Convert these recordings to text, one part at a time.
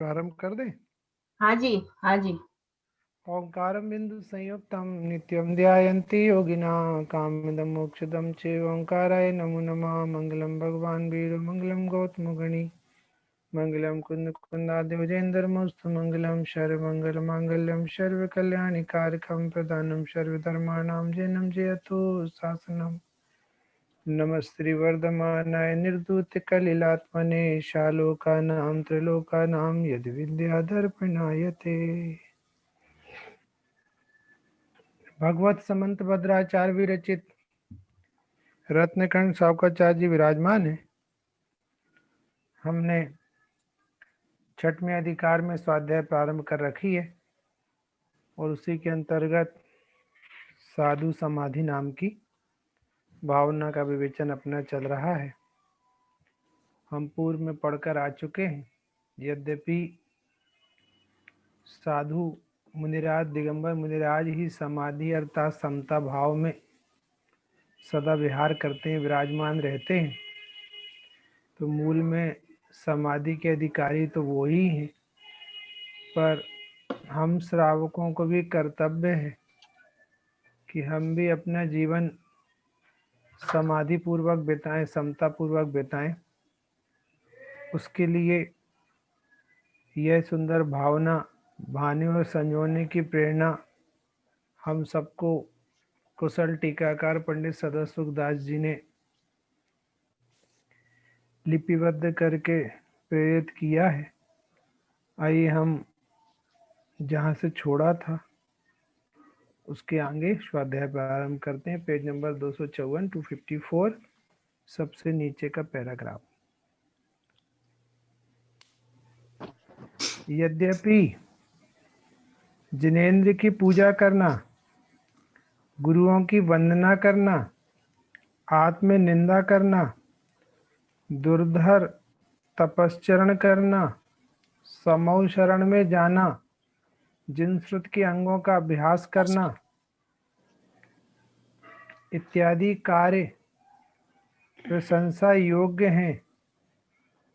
प्रारंभ कर दें। हाँ जी, हाँ जी। ओंकारं बिंदु संयुक्तं नित्यं ध्यायन्ति योगिनः कामदं मोक्षदं च ओंकाराय नमो नमः। मंगलम भगवान वीर मंगलम गौतम गणी मंगलम कुंद कुंदादेव जैंदरमस्तु मंगलम सर्वमंगल मांगल्यम सर्व कल्याणी कारकम प्रदानम सर्वधर्माणां जैनम जयतु शासनम। नमस्ते वर्धमानाय निर्दूत कलिलात्मने शालोकानां त्रिलोकानां यद विद्याधर्पणाय ते। भगवत समंत भद्राचार्य विरचित रत्नकर्ण शौकाचार्य जी विराजमान है। हमने छठवें अधिकार में स्वाध्याय प्रारंभ कर रखी है और उसी के अंतर्गत साधु समाधि नाम की भावना का विवेचन अपना चल रहा है। हम पूर्व में पढ़कर आ चुके हैं। यद्यपि साधु मुनिराज दिगंबर मुनिराज ही समाधि अर्थात समता भाव में सदा विहार करते हैं, विराजमान रहते हैं, तो मूल में समाधि के अधिकारी तो वो ही हैं। पर हम श्रावकों को भी कर्तव्य है कि हम भी अपना जीवन समाधि पूर्वक बिताएं, समता पूर्वक बिताएं। उसके लिए यह सुंदर भावना भाने और संजोने की प्रेरणा हम सबको कुशल टीकाकार पंडित सदा सुखदास जी ने लिपिबद्ध करके प्रेरित किया है। आइए हम जहाँ से छोड़ा था उसके आगे स्वाध्याय प्रारंभ करते हैं। पेज नंबर 254 254, सबसे नीचे का पैराग्राफ। यद्यपि जिनेंद्र की पूजा करना, गुरुओं की वंदना करना, आत्म निंदा करना, दुर्धर तपश्चरण करना, समौ शरण में जाना, जिन श्रुत के अंगों का अभ्यास करना इत्यादि कार्य प्रशंसा योग्य हैं,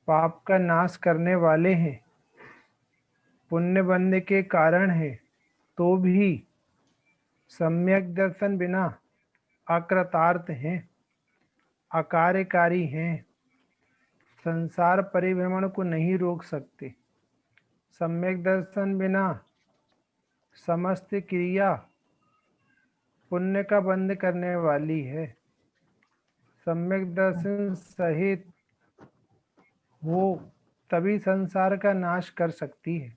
पाप का नाश करने वाले हैं, पुण्य बनने के कारण है, तो भी सम्यक दर्शन बिना अकृतार्थ हैं, अकार्यकारी हैं, संसार परिभ्रमण को नहीं रोक सकते। सम्यक दर्शन बिना समस्त क्रिया पुण्य का बंध करने वाली है। सम्यक दर्शन सहित वो तभी संसार का नाश कर सकती है।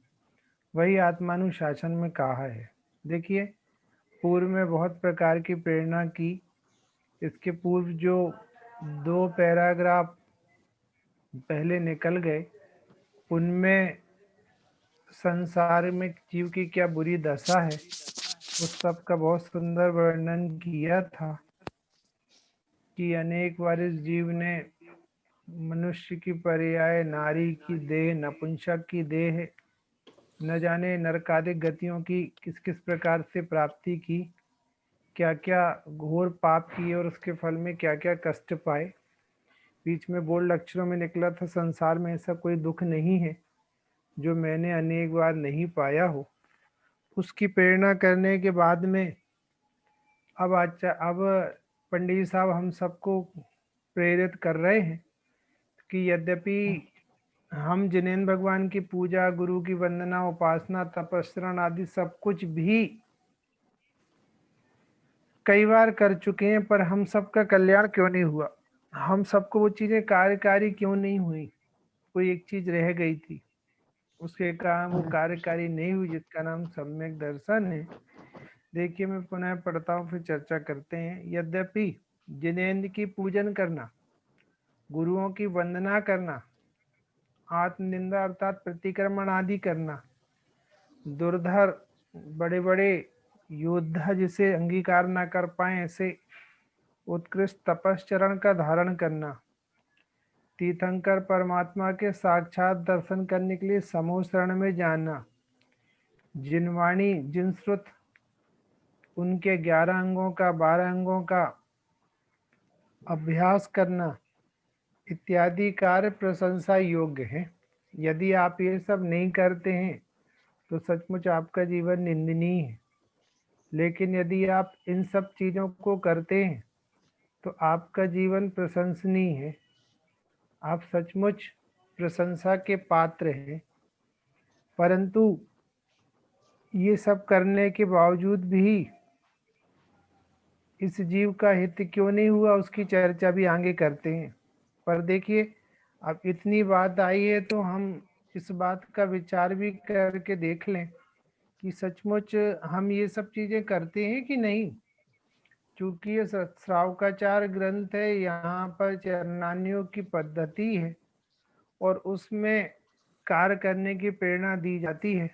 वही आत्मानुशासन में कहा है। देखिए, पूर्व में बहुत प्रकार की प्रेरणा की। इसके पूर्व जो 2 पैराग्राफ पहले निकल गए उनमें संसार में जीव की क्या बुरी दशा है उस सब का बहुत सुंदर वर्णन किया था कि अनेक बार इस जीव ने मनुष्य की पर्याय नारी की देह, नपुंसक की देह, न जाने नरकादिक गतियों की किस किस प्रकार से प्राप्ति की, क्या क्या घोर पाप किए और उसके फल में क्या क्या कष्ट पाए। बीच में बोल्ड अक्षरों में निकला था, संसार में ऐसा कोई दुख नहीं है जो मैंने अनेक बार नहीं पाया हो। उसकी प्रेरणा करने के बाद में अब पंडित साहब हम सबको प्रेरित कर रहे हैं कि यद्यपि हम जिनेंद्र भगवान की पूजा, गुरु की वंदना, उपासना, तपस्रण आदि सब कुछ भी कई बार कर चुके हैं, पर हम सबका कल्याण क्यों नहीं हुआ? हम सबको वो चीजें कार्यकारी क्यों नहीं हुई? कोई एक चीज रह गई थी, उसके कारण वो कार्यकारी नहीं हुई, जिसका नाम सम्यक दर्शन है। देखिए, मैं पुनः पढ़ता हूँ, फिर चर्चा करते हैं। यद्यपि जिनेंद्र की पूजन करना, गुरुओं की वंदना करना, आत्मनिंदा अर्थात प्रतिक्रमण आदि करना, दुर्धर बड़े बड़े योद्धा जिसे अंगीकार ना कर पाए ऐसे उत्कृष्ट तपश्चरण का धारण करना, तीर्थंकर परमात्मा के साक्षात दर्शन करने के लिए समूह शरण में जाना, जिनवाणी जिनश्रुत उनके 11 अंगों का 12 अंगों का अभ्यास करना इत्यादि कार्य प्रशंसा योग्य है। यदि आप ये सब नहीं करते हैं तो सचमुच आपका जीवन निंदनीय है। लेकिन यदि आप इन सब चीज़ों को करते हैं तो आपका जीवन प्रशंसनीय है। आप सचमुच प्रशंसा के पात्र हैं। परंतु ये सब करने के बावजूद भी इस जीव का हित क्यों नहीं हुआ, उसकी चर्चा भी आगे करते हैं। पर देखिए, अब इतनी बात आई है तो हम इस बात का विचार भी करके देख लें कि सचमुच हम ये सब चीज़ें करते हैं कि नहीं। चूंकि ये श्रावकाचार ग्रंथ है, यहाँ पर चरणानियों की पद्धति है और उसमें कार्य करने की प्रेरणा दी जाती है।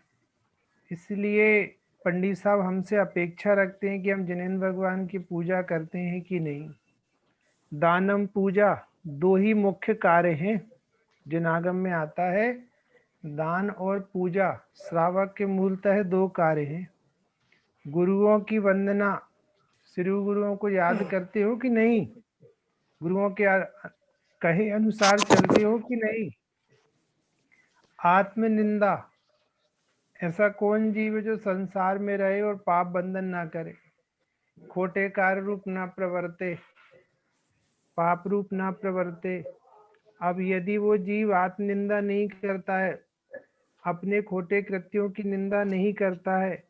इसलिए पंडित साहब हमसे अपेक्षा रखते हैं कि हम जिनेंद्र भगवान की पूजा करते हैं कि नहीं। दानम पूजा दो ही मुख्य कार्य हैं। जिनागम में आता है दान और पूजा श्रावक के मूलतः दो कार्य हैं। गुरुओं की वंदना, श्री गुरुओं को याद करते हो कि नहीं? गुरुओं के कहे अनुसार चलते हो कि नहीं? आत्म निंदा, ऐसा कौन जीव है जो संसार में रहे और पाप बंधन ना करे? खोटे कार्य रूप ना प्रवर्ते, पाप रूप ना प्रवर्ते। अब यदि वो जीव आत्म निंदा नहीं करता है, अपने खोटे कृत्यों की निंदा नहीं करता है,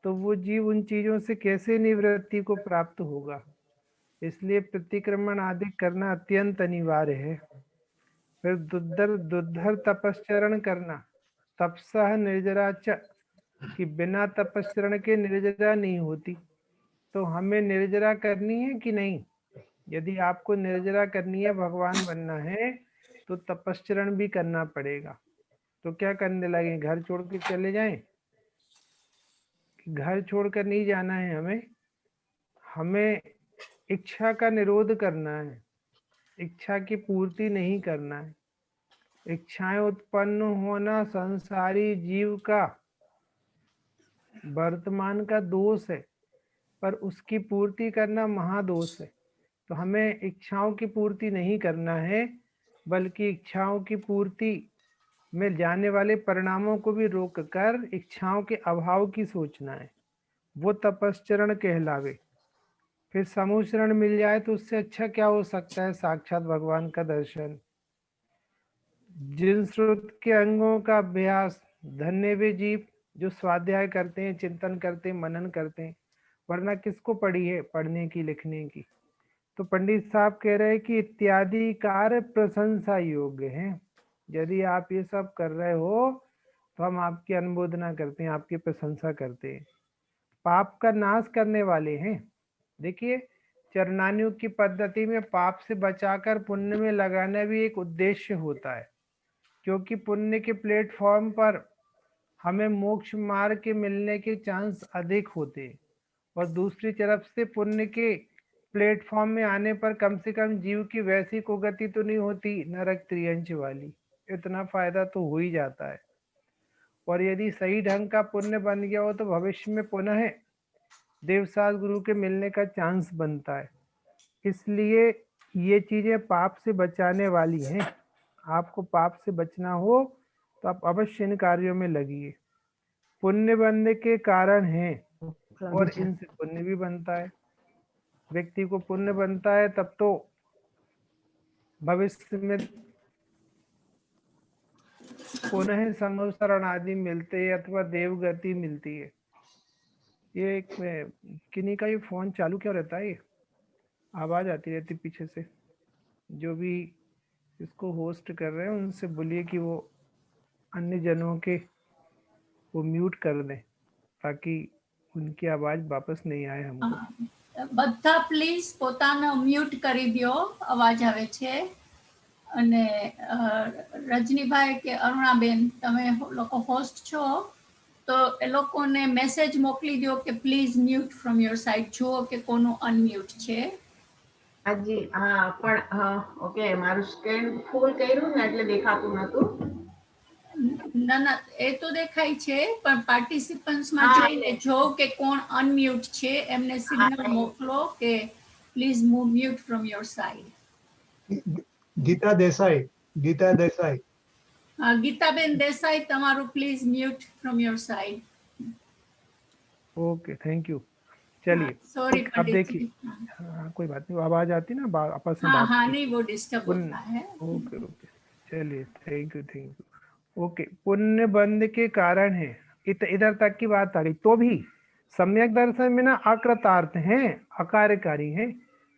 तो वो जीव उन चीजों से कैसे निवृत्ति को प्राप्त होगा? इसलिए प्रतिक्रमण आदि करना अत्यंत अनिवार्य है। फिर दुर्धर तपश्चरण करना, तपसह निर्जरा च, कि बिना तपश्चरण के निर्जरा नहीं होती। तो हमें निर्जरा करनी है कि नहीं? यदि आपको निर्जरा करनी है, भगवान बनना है, तो तपश्चरण भी करना पड़ेगा। तो क्या करने लगे? घर छोड़ के चले जाएं? घर छोड़कर नहीं जाना है हमें। हमें इच्छा का निरोध करना है, इच्छा की पूर्ति नहीं करना है। इच्छाएं उत्पन्न होना संसारी जीव का वर्तमान का दोष है, पर उसकी पूर्ति करना महादोष है। तो हमें इच्छाओं की पूर्ति नहीं करना है, बल्कि इच्छाओं की पूर्ति में जाने वाले परिणामों को भी रोककर इच्छाओं के अभाव की सोचना है। वो तपश्चरण कहलावे। फिर समूह शरण मिल जाए तो उससे अच्छा क्या हो सकता है? साक्षात भगवान का दर्शन। जिन श्रुत के अंगों का अभ्यास, धन्य वे जीव जो स्वाध्याय करते हैं, चिंतन करते हैं, मनन करते हैं। वरना किसको पढ़ी है? पढ़ने की, लिखने की। तो पंडित साहब कह रहे हैं कि इत्यादि कार्य प्रशंसा योग्य हैं। यदि आप ये सब कर रहे हो तो हम आपकी अनुमोदना करते हैं, आपकी प्रशंसा करते हैं। पाप का नाश करने वाले हैं। देखिए, चरणानियों की पद्धति में पाप से बचाकर पुण्य में लगाना भी एक उद्देश्य होता है, क्योंकि पुण्य के प्लेटफॉर्म पर हमें मोक्ष मार्ग के मिलने के चांस अधिक होते हैं, और दूसरी तरफ से पुण्य के प्लेटफॉर्म में आने पर कम से कम जीव की वैसी को गति तो नहीं होती नरक त्रियंच वाली। इतना फायदा तो हो ही जाता है। और यदि सही ढंग का पुण्य बन गया हो तो भविष्य में पुनः देवसास गुरु के मिलने का चांस बनता है। इसलिए ये चीजें पाप से बचाने वाली हैं। आपको पाप से बचना हो तो आप अवश्य इन कार्यों में लगिए। पुण्य बनने के कारण हैं और इनसे पुण्य भी बनता है। व्यक्ति को पुण्य बनता है तब तो भविष्य में पुनः संवत्सरण आदि मिलते हैं अथवा देवगति मिलती है। ये एक किन्हीं का ये फोन चालू क्यों रहता है? ये आवाज आती रहती पीछे से। जो भी इसको होस्ट कर रहे हैं उनसे बोलिए कि वो अन्य जनों के वो म्यूट कर दें, ताकि उनकी आवाज वापस नहीं आए हमको। બધા પ્લીઝ પોતાનો મ્યુટ કરી દો, અવાજ આવે છે. અને રજનીભાઈ કે અરુણાબેન, તમે લોકો હોસ્ટ છો તો એ લોકોને મેસેજ મોકલી દો કે please mute from your side. જુઓ કે કોનું અનમ્યુટ છે. હાજી, હા, પણ ઓકે, મારું સ્ક્રીન ફૂલ કર્યું ને એટલે દેખાતું નતું. ના ના, એ તો દેખાય છે, પણ પાર્ટિસિપન્ટ્સ માં જઈને જો કે કોણ અનમ્યુટ છે એમને સિગ્નલ મોકલો કે please move mute from your side. Geeta Desai. ગીતાબેન દેસાઈ, તમારું please mute from your side. Okay, thank you. चलिए, सॉरी अब पंडित देखिए, जी. हाँ कोई बात नहीं, आवाज आती ना, आपस में हाँ बात हाँ, की। नहीं वो डिस्टर्ब पुण्य, होता है. ओके ओके, चलिए, थैंक यू। ओके, पुण्य बंध के कारण है, इधर तक की बात आ रही, तो भी सम्यक दर्शन में ना अकृतार्थ हैं, अकार्यकारी हैं।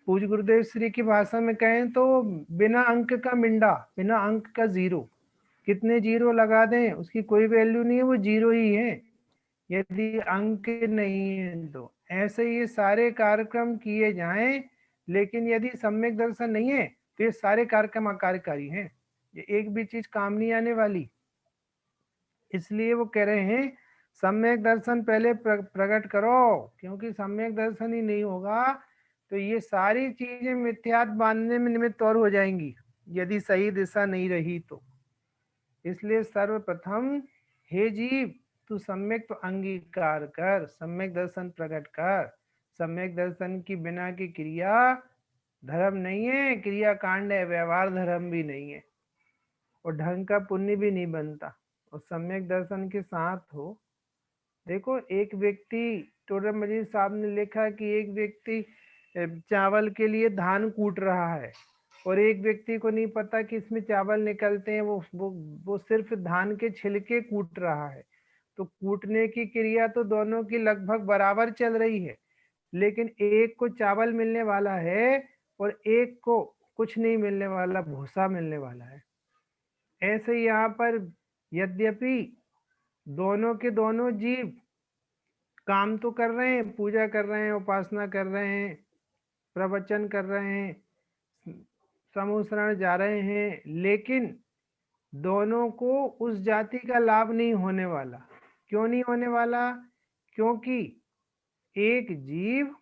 पूज गुरुदेव श्री की भाषा में कहें तो बिना अंक का मिंडा, बिना अंक का जीरो। कितने जीरो लगा दें उसकी कोई वैल्यू नहीं है, वो जीरो ही है यदि अंक नहीं है तो। ऐसे ये सारे कार्यक्रम किए जाएं, लेकिन यदि सम्यक दर्शन नहीं है तो ये सारे कार्यक्रम अकार्यकारी हैं, ये एक भी चीज काम नहीं आने वाली। इसलिए वो कह रहे हैं सम्यक दर्शन पहले प्रकट करो, क्योंकि सम्यक दर्शन ही नहीं होगा तो ये सारी चीजें मिथ्यात्व बांधने में निमित्त और हो जाएंगी, यदि सही दिशा नहीं रही तो। इसलिए सर्वप्रथम हे जीव, तू सम्यक तो अंगीकार कर, सम्यक दर्शन प्रकट कर। सम्यक दर्शन की बिना की क्रिया धर्म नहीं है, क्रिया कांड है, व्यवहार धर्म भी नहीं है, और ढंग का पुण्य भी नहीं बनता। और सम्यक दर्शन के साथ हो, देखो एक व्यक्ति, टोडर मजीद साहब ने लिखा कि एक व्यक्ति चावल के लिए धान कूट रहा है, और एक व्यक्ति को नहीं पता कि इसमें चावल निकलते हैं, वो सिर्फ धान के छिलके कूट रहा है। तो कूटने की क्रिया तो दोनों की लगभग बराबर चल रही है, लेकिन एक को चावल मिलने वाला है और एक को कुछ नहीं मिलने वाला, भूसा मिलने वाला है। ऐसे यहाँ पर यद्यपि दोनों के दोनों जीव काम तो कर रहे हैं, पूजा कर रहे हैं, उपासना कर रहे हैं, प्रवचन कर रहे हैं, समूह शरण जा रहे हैं, लेकिन दोनों को उस जाति का लाभ नहीं होने वाला। क्यों नहीं होने वाला? क्योंकि एक जीव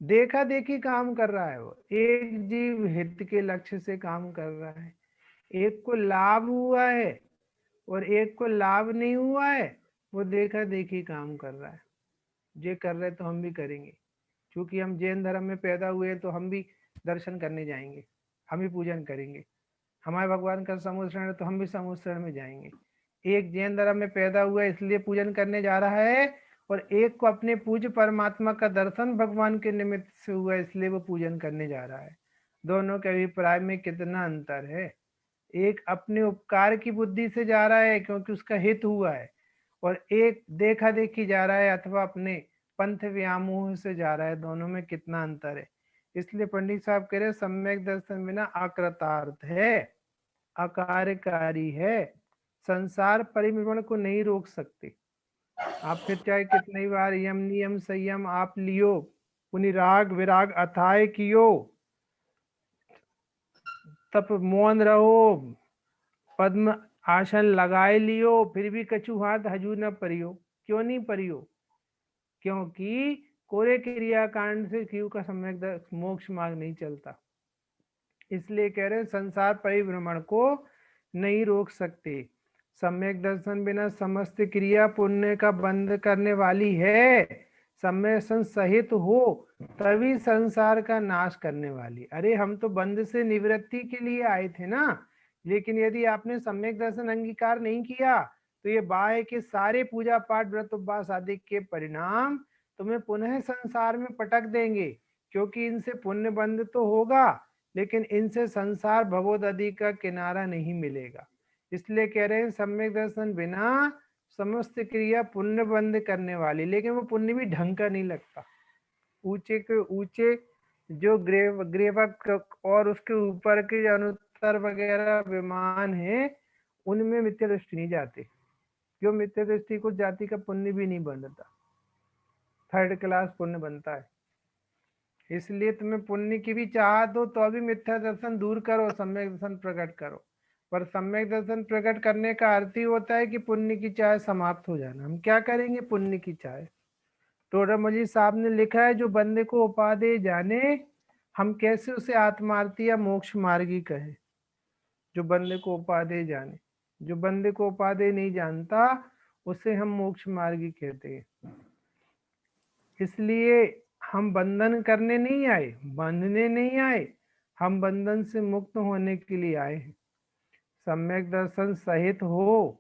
देखा देखी काम कर रहा है, वो एक जीव हित के लक्ष्य से काम कर रहा है। एक को लाभ हुआ है और एक को लाभ नहीं हुआ है, वो देखा देखी काम कर रहा है। ये कर रहे तो हम भी करेंगे, क्योंकि हम जैन धर्म में पैदा हुए तो हम भी दर्शन करने जाएंगे, हम भी पूजन करेंगे। हमारे भगवान का समूह शरण है तो हम भी समूह शरण में जाएंगे। एक जैन धर्म में पैदा हुआ इसलिए पूजन करने जा रहा है, और एक को अपने पूज्य परमात्मा का दर्शन भगवान के निमित्त से हुआ इसलिए वो पूजन करने जा रहा है। दोनों के अभिप्राय में कितना अंतर है। एक अपने उपकार की बुद्धि से जा रहा है क्योंकि उसका हित हुआ है, और एक देखा देखी जा रहा है अथवा अपने पंथ व्यामोह से जा रहा है। दोनों में कितना अंतर है। इसलिए पंडित साहब कह रहे सम्यक दर्शन बिना अकृतार्थ है, अकार्यकारी है, संसार परिभ्रमण को नहीं रोक सकते। आप फिर चाहे कितनी बार यम नियम संयम आप लियो, पुनि राग विराग अथाय कियो, तप मौन रहो, पद्म आसन लगाए लियो, फिर भी कछु हाथ हजू न परियो। क्यों नहीं परियो? क्योंकि कोरे क्रिया कांड से क्यों का सम्यक मोक्ष मार्ग नहीं चलता। इसलिए कह रहे संसार परिभ्रमण को नहीं रोक सकते। सम्यक दर्शन बिना समस्त क्रिया पुण्य का बंध करने वाली है, सम्यक सहित हो तभी संसार का नाश करने वाली। अरे हम तो बंध से निवृत्ति के लिए आए थे ना, लेकिन यदि आपने सम्यक दर्शन अंगीकार नहीं किया तो ये बाह्य के सारे पूजा पाठ व्रत उपवास आदि के परिणाम तुम्हें पुनः संसार में पटक देंगे, क्योंकि इनसे पुण्य बंध तो होगा लेकिन इनसे संसार भवोदधि का किनारा नहीं मिलेगा। इसलिए कह रहे हैं सम्यक दर्शन बिना समस्त क्रिया पुण्य बंद करने वाली, लेकिन वो पुण्य भी ढंग का नहीं लगता। ऊंचे के ऊंचे जो ग्रेवक और उसके ऊपर के अनुत्तर वगैरह विमान है उनमें मिथ्या दृष्टि नहीं जाते, क्यों? मिथ्या दृष्टि को जाति का पुण्य भी नहीं बनता, थर्ड क्लास पुण्य बनता है। इसलिए तुम्हें पुण्य की भी चाहत हो तो अभी मिथ्या दर्शन दूर करो, सम्यक दर्शन प्रकट करो। पर सम्यक दर्शन प्रकट करने का अर्थ ही होता है कि पुण्य की चाह समाप्त हो जाना। हम क्या करेंगे पुण्य की चाह? टोडर मजीद साहब ने लिखा है जो बंदे को उपादेय जाने, हम कैसे उसे आत्मार्थी या मोक्ष मार्गी कहे। जो बंदे को उपादेय जाने, जो बंदे को उपादेय नहीं जानता उसे हम मोक्ष मार्गी कहते हैं। इसलिए हम बंधन करने नहीं आए, बांधने नहीं आए, हम बंधन से मुक्त होने के लिए आए हैं। सम्यक दर्शन सहित हो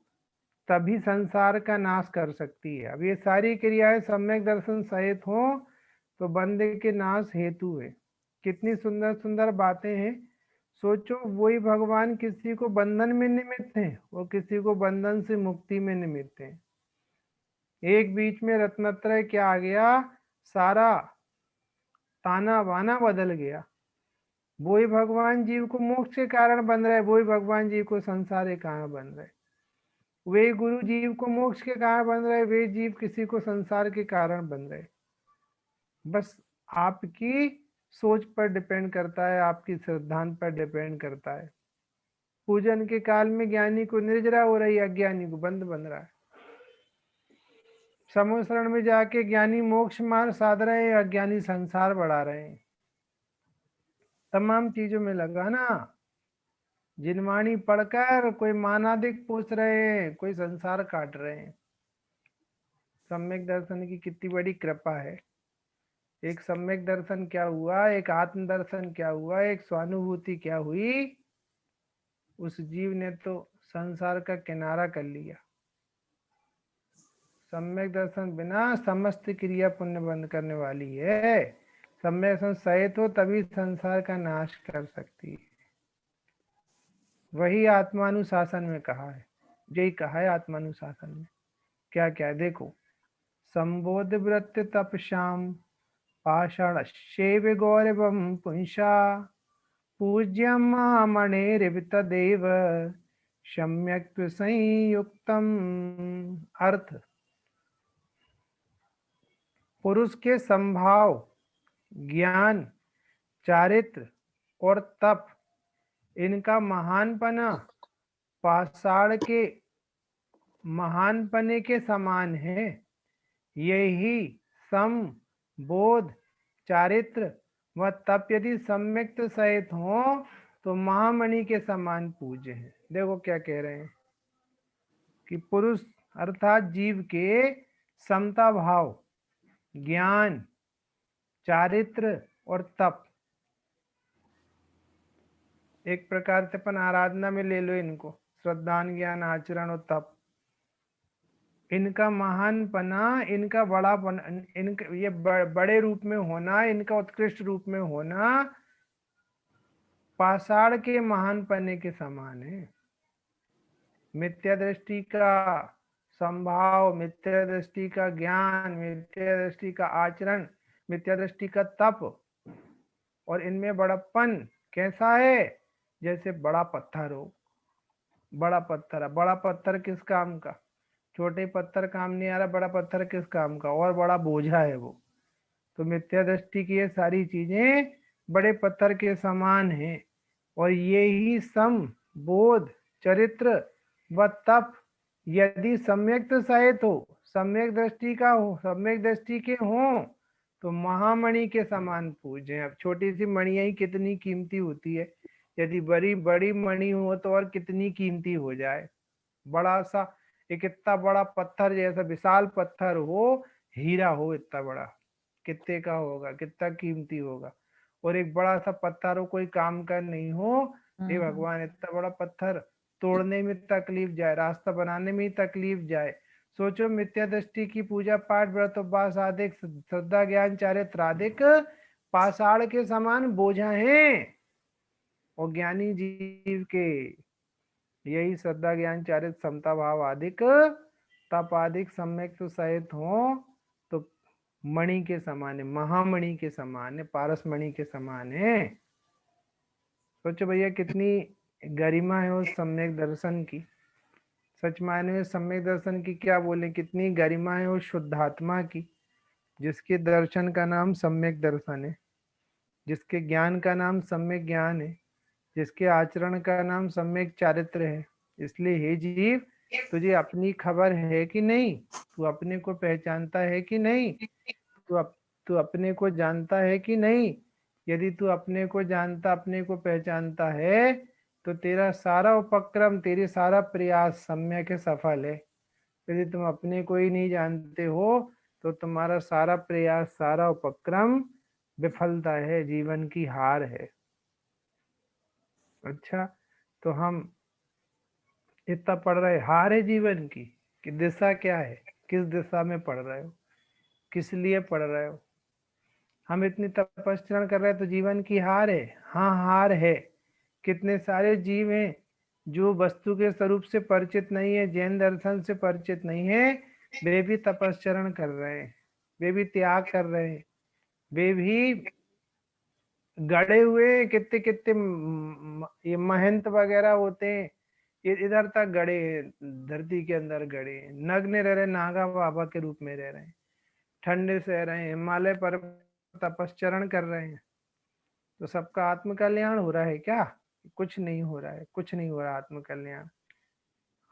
तभी संसार का नाश कर सकती है। अब ये सारी क्रियाएं सम्यक दर्शन सहित हो तो बंदे के नाश हेतु है। कितनी सुंदर सुंदर बातें हैं। सोचो, वही भगवान किसी को बंधन में निमित्त हैं और किसी को बंधन से मुक्ति में निमित्त हैं। एक बीच में रत्नत्रय क्या आ गया, सारा ताना बाना बदल गया। वही भगवान जीव को मोक्ष के कारण बन रहे, वही भगवान जीव को संसार के कारण बन रहे। वे गुरु जीव को मोक्ष के कारण बन रहे, वे जीव किसी को संसार के कारण बन रहे। बस आपकी सोच पर डिपेंड करता है, आपकी श्रद्धा पर डिपेंड करता है। पूजन के काल में ज्ञानी को निर्जरा हो रही है, अज्ञानी को बंद बन रहा है। समूह शरण में जाके ज्ञानी मोक्ष मार्ग साध रहे हैं, अज्ञानी संसार बढ़ा रहे हैं। तमाम चीजों में लगा ना। जिनवाणी पढ़कर कोई मानादिक पूछ रहे हैं, कोई संसार काट रहे हैं। सम्यक दर्शन की कितनी बड़ी कृपा है। एक सम्यक दर्शन क्या हुआ, एक आत्म दर्शन क्या हुआ, एक स्वानुभूति क्या हुई, उस जीव ने तो संसार का किनारा कर लिया। सम्यक दर्शन बिना समस्त क्रिया पुण्य बंद करने वाली है। सम्यक दर्शन सहित हो तभी संसार का नाश कर सकती है। वही आत्मानुशासन में कहा है, यही कहा है आत्मानुशासन में। क्या क्या देखो, संबोध वृत्ति तपश्याम पाषाण शेव गौरवम पुंसा पूज्यम मणिरिव सम्यक संयुक्तम। अर्थ, पुरुष के संभाव, ज्ञान, चारित्र और तप, इनका महानपना पाषाण के महानपने के समान है। यही सम, बोध, चारित्र व तप यदि सम्यक सहित हो तो महामणि के समान पूज्य है। देखो क्या कह रहे हैं कि पुरुष अर्थात जीव के समता भाव, ज्ञान, चारित्र और तप, एक प्रकार से अपन आराधना में ले लो इनको, श्रद्धा, ज्ञान, आचरण और तप, इनका महानपना, इनका बड़ापन, इनका ये बड़े रूप में होना, इनका उत्कृष्ट रूप में होना पाषाण के महानपने के समान है। मिथ्या दृष्टि का संभाव, मिथ्या दृष्टि का ज्ञान, मिथ्या दृष्टि का आचरण, मिथ्या दृष्टि का तप, और इनमें बड़प्पन कैसा है, जैसे बड़ा पत्थर हो। बड़ा पत्थर है, बड़ा पत्थर किस काम का, छोटे पत्थर काम नहीं आ रहा, बड़ा पत्थर किस काम का, और बड़ा बोझा है वो। तो मिथ्या दृष्टि की ये सारी चीजें बड़े पत्थर के समान हैं। और ये ही सम, बोध, चरित्र व तप यदि सम्यक सहित हो, सम्यक दृष्टि का हो, सम्यक दृष्टि के हो तो महामणि के समान पूज्य हैं। अब छोटी सी मणियां ही कितनी कीमती होती है, यदि बड़ी बड़ी मणि हो तो और कितनी कीमती हो जाए। बड़ा सा एक इतना बड़ा पत्थर, जैसा विशाल पत्थर हो, हीरा हो इतना बड़ा, कितने का होगा, कितना कीमती होगा। और एक बड़ा सा पत्थर हो, कोई काम का नहीं हो, हे भगवान इतना बड़ा पत्थर तोड़ने में तकलीफ जाए, रास्ता बनाने में ही तकलीफ जाए। सोचो, मिथ्या दृष्टि की पूजा पाठ व्रत उपवास आदि, श्रद्धा ज्ञान चारित्र आदि पाषाण के समान बोझा हैं। और ज्ञानी जीव के यही श्रद्धा ज्ञान चारित्र समता भाव आदिक तप आदिक सम्यक तो सहित हो तो मणि के समान है, महामणि के समान है, पारस मणि के समान है। सोचो भैया कितनी गरिमा है उस सम्यक दर्शन की। सच मायने में सम्यक दर्शन की क्या बोले, कितनी गरिमा है उस शुद्धात्मा की, जिसके दर्शन का नाम सम्यक दर्शन है, जिसके ज्ञान का नाम सम्यक ज्ञान है, जिसके आचरण का नाम सम्यक चारित्र है। इसलिए हे जीव, तुझे अपनी खबर है कि नहीं, तू अपने को पहचानता है कि नहीं, तू अपने को जानता है कि नहीं। यदि तू अपने को जानता, अपने को पहचानता है तो तेरा सारा उपक्रम, तेरी सारा प्रयास सम्यक सफल है। यदि तुम अपने को ही नहीं जानते हो तो तुम्हारा सारा प्रयास, सारा उपक्रम विफलता है, जीवन की हार है। अच्छा, तो हम इतना पढ़ रहे, हार है जीवन की कि दिशा क्या है, किस दिशा में पढ़ रहे हो, किस लिए पढ़ रहे हो। हम इतनी तपस्या कर रहे हैं तो जीवन की हार है। हाँ हार है। कितने सारे जीव हैं जो वस्तु के स्वरूप से परिचित नहीं है, जैन दर्शन से परिचित नहीं है, वे भी तपस्चरण कर रहे हैं, वे भी त्याग कर रहे हैं, वे भी गड़े हुए कितने कितने ये महंत वगैरह होते हैं, ये इधर तक गड़े हैं, धरती के अंदर गड़े हैं, नग्न रह रहे, नागा बाबा के रूप में रह रहे हैं, ठंडे से रहे हैं, हिमालय पर तपस्चरण कर रहे हैं। तो सबका आत्म कल्याण हो रहा है क्या? कुछ नहीं हो रहा है, कुछ नहीं हो रहा आत्म कल्याण।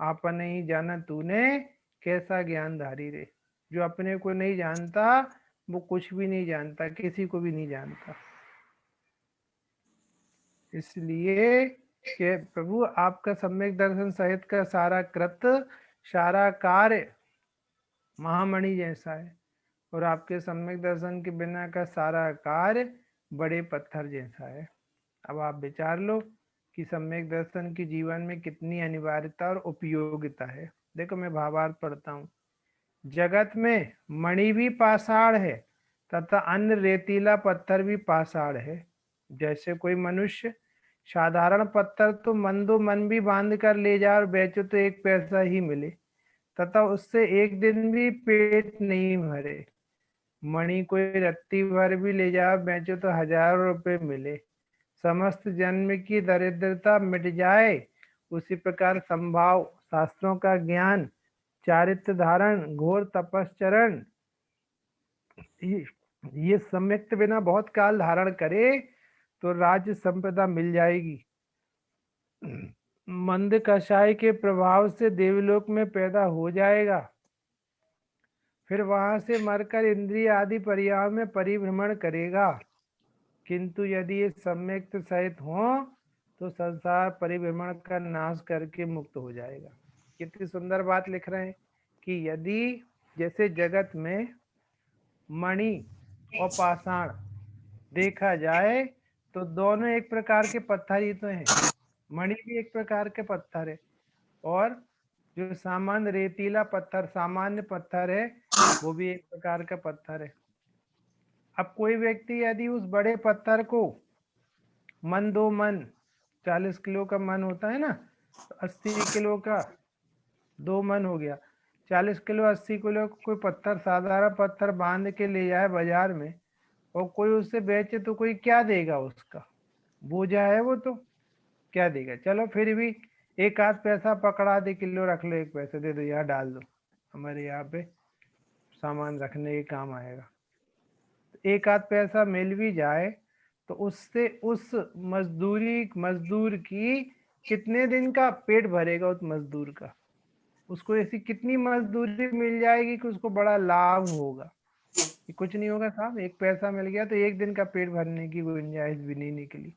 आपने ही जाना तूने कैसा ज्ञानधारी रे। जो अपने को नहीं जानता वो कुछ भी नहीं जानता, किसी को भी नहीं जानता। इसलिए कि प्रभु आपका सम्यक दर्शन सहित का सारा कृत, सारा कार्य महामणि जैसा है, और आपके सम्यक दर्शन के बिना का सारा कार्य बड़े पत्थर जैसा है। अब आप विचार लो कि सम्यक दर्शन की जीवन में कितनी अनिवार्यता और उपयोगिता है। देखो मैं भावार्थ पढ़ता हूँ। जगत में मणि भी पाषाण है तथा अन्य रेतीला पत्थर भी पाषाण है। जैसे कोई मनुष्य साधारण पत्थर तो मंदो मन भी बांध कर ले जाए और बेचे तो 1 पैसा ही मिले तथा उससे एक दिन भी पेट नहीं भरे। मणि कोई रत्ती भर भी ले जाए बेचे तो हजारों रुपए मिले, समस्त जन्म की दरिद्रता मिट जाए। उसी प्रकार संभाव, शास्त्रों का ज्ञान, चारित्र धारण, घोर तपस्चरण, ये सम्यक्त बिना बहुत काल धारण करे तो राज्य संपदा मिल जाएगी। मंद कषाय के प्रभाव से देवलोक में पैदा हो जाएगा, फिर वहां से मरकर इंद्रिय आदि पर्याय में परिभ्रमण करेगा। किंतु यदि ये सम्यक्त सहित हो तो संसार परिभ्रमण का नाश करके मुक्त हो जाएगा। कितनी सुंदर बात लिख रहे हैं कि यदि जैसे जगत में मणि और पाषाण देखा जाए तो दोनों एक प्रकार के पत्थर ही तो हैं। मणि भी एक प्रकार के पत्थर है और जो सामान्य रेतीला पत्थर, सामान्य पत्थर है, वो भी एक प्रकार का पत्थर है। अब कोई व्यक्ति यदि उस बड़े पत्थर को मन 2 मन, 40 किलो का मन होता है ना, तो 80 किलो का 2 मन हो गया, 40 किलो 80 किलो कोई पत्थर, साधारण पत्थर बांध के ले जाए बाजार में और कोई उससे बेचे तो कोई क्या देगा? उसका बोझा है वो, तो क्या देगा? चलो फिर भी 1 आध पैसा पकड़ा दे, किलो रख लो, 1 पैसे दे दो, यहाँ डाल दो, हमारे यहाँ पे सामान रखने के काम आएगा। 1 आध पैसा मिल भी जाए तो उससे उस मजदूर की कितने दिन का पेट भरेगा उस मजदूर का? उसको ऐसी कितनी मजदूरी मिल जाएगी कि उसको बड़ा लाभ होगा? कुछ नहीं होगा साहब, 1 पैसा मिल गया तो 1 दिन का पेट भरने की गुंजाइश भी नहीं निकली।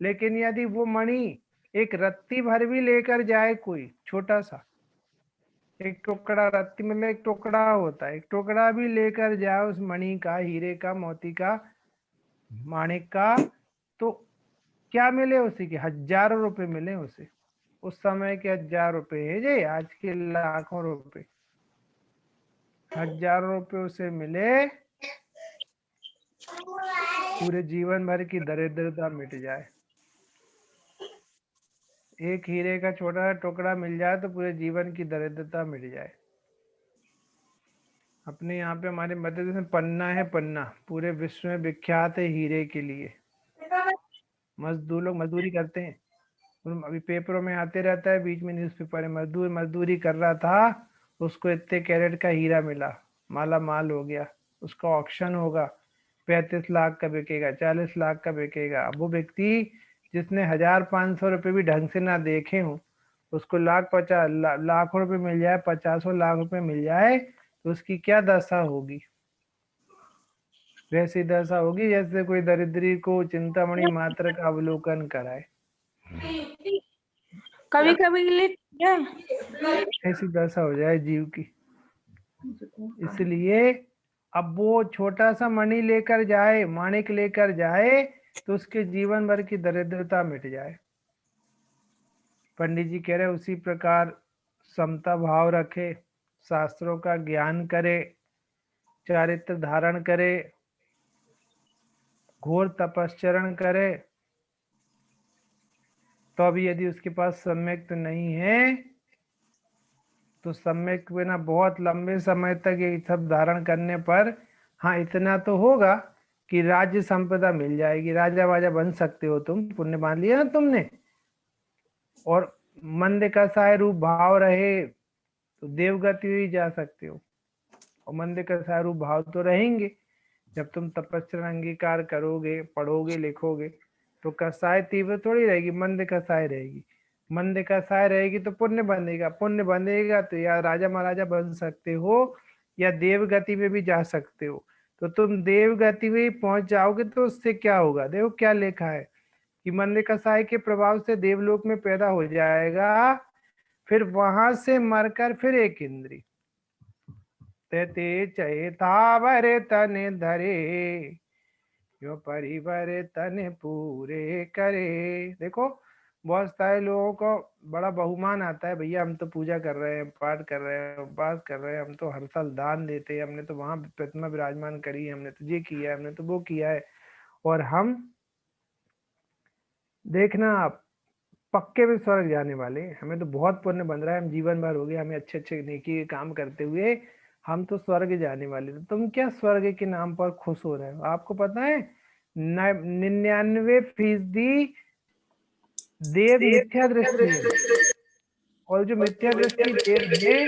लेकिन यदि वो मणि एक रत्ती भर भी लेकर जाए, कोई छोटा सा एक टुकड़ा, रत्ती मतलब एक टुकड़ा होता है, एक टुकड़ा भी लेकर जाए उस मणि का, हीरे का, मोती का, माणिक का, तो क्या मिले उसे? के हजारों रुपए मिले उसे। उस समय के 1000 रुपए है जे, आज के लाखों रुपए, हजारों रुपए उसे मिले, पूरे जीवन भर की दरिद्रता मिट जाए। एक हीरे का छोटा टुकड़ा मिल जाए तो पूरे जीवन की दरिद्रता मिट जाए। अपने यहाँ पे हमारे मध्य प्रदेश में पन्ना है, पन्ना पूरे विश्व में विख्यात है हीरे के लिए। मजदूर लोग मजदूरी करते हैं, अभी पेपरों में आते रहता है, बीच में न्यूज़पेपर में, मजदूर मजदूरी कर रहा था, उसको इतने कैरेट का हीरा मिला, माला माल हो गया, उसका ऑक्शन होगा, 35 लाख का बिकेगा, 40 लाख का बिकेगा। अब वो व्यक्ति जिसने 1500 रुपये भी ढंग से ना देखे हो, उसको लाखों रुपए मिल जाए, 50 लाख रुपए मिल जाए तो उसकी क्या दशा होगी? वैसी दशा होगी जैसे कोई दरिद्री को चिंतामणि मात्र का अवलोकन कराए, कभी कभी ऐसी दशा हो जाए जीव की। इसलिए अब वो छोटा सा मणि लेकर जाए, माणिक लेकर जाए तो उसके जीवन भर की दरिद्रता मिट जाए। पंडित जी कह रहे उसी प्रकार समता भाव रखे, शास्त्रों का ज्ञान करे, चारित्र धारण करे, घोर तपश्चरण करे, तो अभी यदि उसके पास सम्यक नहीं है तो सम्यक बिना बहुत लंबे समय तक ये सब धारण करने पर हाँ इतना तो होगा कि राज्य संपदा मिल जाएगी, राजा वाजा बन सकते हो तुम, पुण्य मान लिया ना तुमने, और मंद का साय रूप भाव रहे तो देवगति भी जा सकते हो, और मंद का साय रूप भाव तो रहेंगे। जब तुम तपस्या अंगीकार करोगे, पढ़ोगे, लिखोगे तो कसाय तीव्र थोड़ी रहेगी, मंद कसाय रहेगी। मंद कसाय रहेगी तो पुण्य बनेगा, पुण्य बनेगा तो या राजा महाराजा बन सकते हो या देव गति में भी जा सकते हो। तो तुम देव गति में पहुंच जाओगे तो उससे क्या होगा, देखो क्या लिखा है कि मंद कसाय के प्रभाव से देवलोक में पैदा हो जाएगा, फिर वहां से मरकर फिर एक इंद्री ते चैतावर तने धरे जो परिवर्तन पूरे करे। देखो बहुत सारे लोगों को बड़ा बहुमान आता है, भैया हम तो पूजा कर रहे हैं, पाठ कर रहे हैं, उपवास कर रहे हैं, हम तो हर साल दान देते हैं, हमने तो वहां प्रतिमा विराजमान करी है, हमने तो ये किया है, हमने तो वो किया है, और हम देखना आप पक्के में स्वर्ग जाने वाले हैं, हमें तो बहुत पुण्य बन रहा है, हम जीवन भर हो गए हमें अच्छे अच्छे नेकी के काम करते हुए, हम तो स्वर्ग जाने वाले। तो तुम क्या स्वर्ग के नाम पर खुश हो रहे हो? आपको पता है 99% देव मिथ्या दृष्टि है, और जो मिथ्या दृष्टि देव है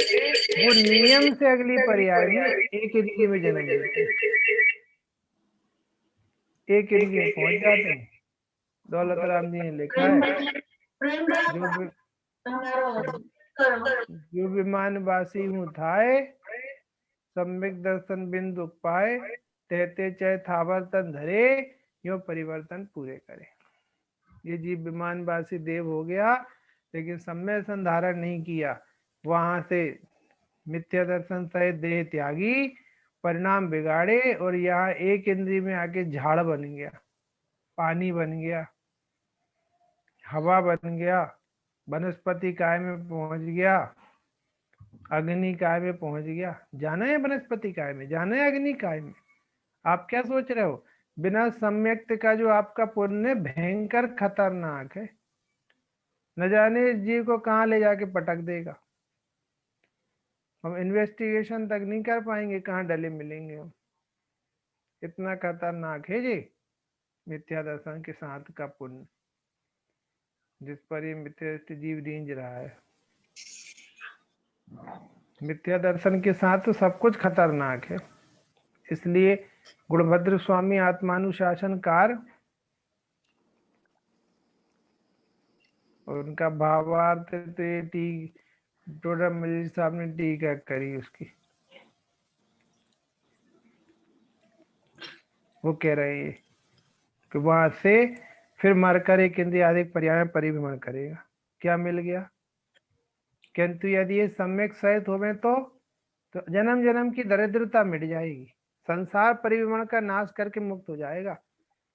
वो नियम से अगली पर्याय में एक इंद्री में जन्म लेते हैं, एक इंद्री में पहुंच जाते हैं। दौलत राम जी ने लिखा है जो विमानवासी हूँ थाए, सम्यक दर्शन बिंदु पाए, कहते चाहे थावर तन धरे, यो परिवर्तन पूरे करे। ये जीव विमानवासी देव हो गया लेकिन सम्यक संधारण नहीं किया, वहां से मिथ्या दर्शन सहित देह त्यागी, परिणाम बिगाड़े, और यहाँ एक इंद्री में आके झाड़ बन गया, पानी बन गया, हवा बन गया, वनस्पति काय में पहुंच गया, अग्नि काय में पहुंच गया। जाना है वनस्पति काय में, जाना है अग्नि काय में? आप क्या सोच रहे हो? बिना सम्यक्त का जो आपका पुण्य भयंकर खतरनाक है, न जाने इस जीव को कहाँ ले जाके पटक देगा। हम इन्वेस्टिगेशन तक नहीं कर पाएंगे कहाँ डले मिलेंगे हम, इतना खतरनाक है जी मिथ्या दर्शन के साथ का पुण्य, जिस पर ये मिथ्या जीव रींझ रहा है। मिथ्या दर्शन के साथ तो सब कुछ खतरनाक है। इसलिए गुणभद्र स्वामी आत्मानुशासनकार और उनका भावार्थ तो ये टोडर मजीद साहब ने टीका करी उसकी, वो कह रहे हैं कि वहां से फिर मरकर एक इंद्रिय आदि पर्याय में परिभ्रमण करेगा। क्या मिल गया? किंतु यदि ये सम्यक सहित होवे तो जन्म जन्म की दरिद्रता मिट जाएगी, संसार परिभ्रमण का नाश करके मुक्त हो जाएगा,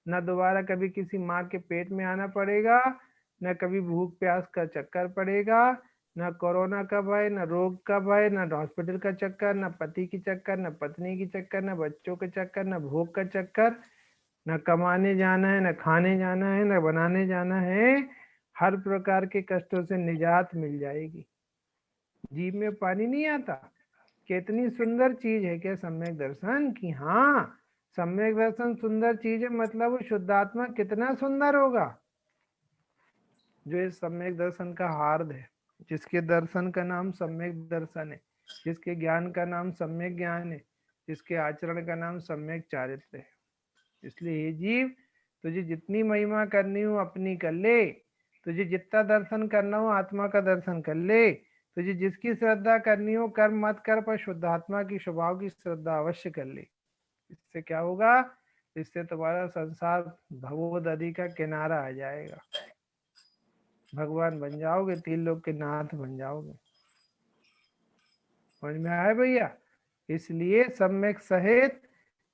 न दोबारा कभी किसी माँ के पेट में आना पड़ेगा, न कभी भूख प्यास का चक्कर पड़ेगा, न कोरोना का भय, न रोग का भय, न हॉस्पिटल का चक्कर, न पति की चक्कर, न पत्नी की चक्कर, न बच्चों के चक्कर, न भूख का चक्कर, न कमाने जाना है, न खाने जाना है, न बनाने जाना है। हर प्रकार के कष्टों से निजात मिल जाएगी। जीभ में पानी नहीं आता। कितनी सुंदर चीज है क्या सम्यक दर्शन की? हाँ सम्यक दर्शन सुंदर चीज है, मतलब शुद्धात्मा कितना सुंदर होगा जो इस सम्यक दर्शन का हार्द है, जिसके दर्शन का नाम सम्यक दर्शन है, जिसके ज्ञान का नाम सम्यक ज्ञान है, जिसके आचरण का नाम सम्यक चारित्र है। इसलिए हे जीव, तुझे जितनी महिमा करनी हो अपनी कर ले, तुझे जितना दर्शन करना हो आत्मा का दर्शन कर ले, तुझे जिसकी श्रद्धा करनी हो कर मत कर, पर शुद्धात्मा की स्वभाव की श्रद्धा अवश्य कर ले। इससे क्या होगा? इससे तुम्हारा संसार भवोदधि का किनारा आ जाएगा, भगवान बन जाओगे, तीन लोग के नाथ बन जाओगे। समझ में आया भैया? इसलिए सम्यक सहित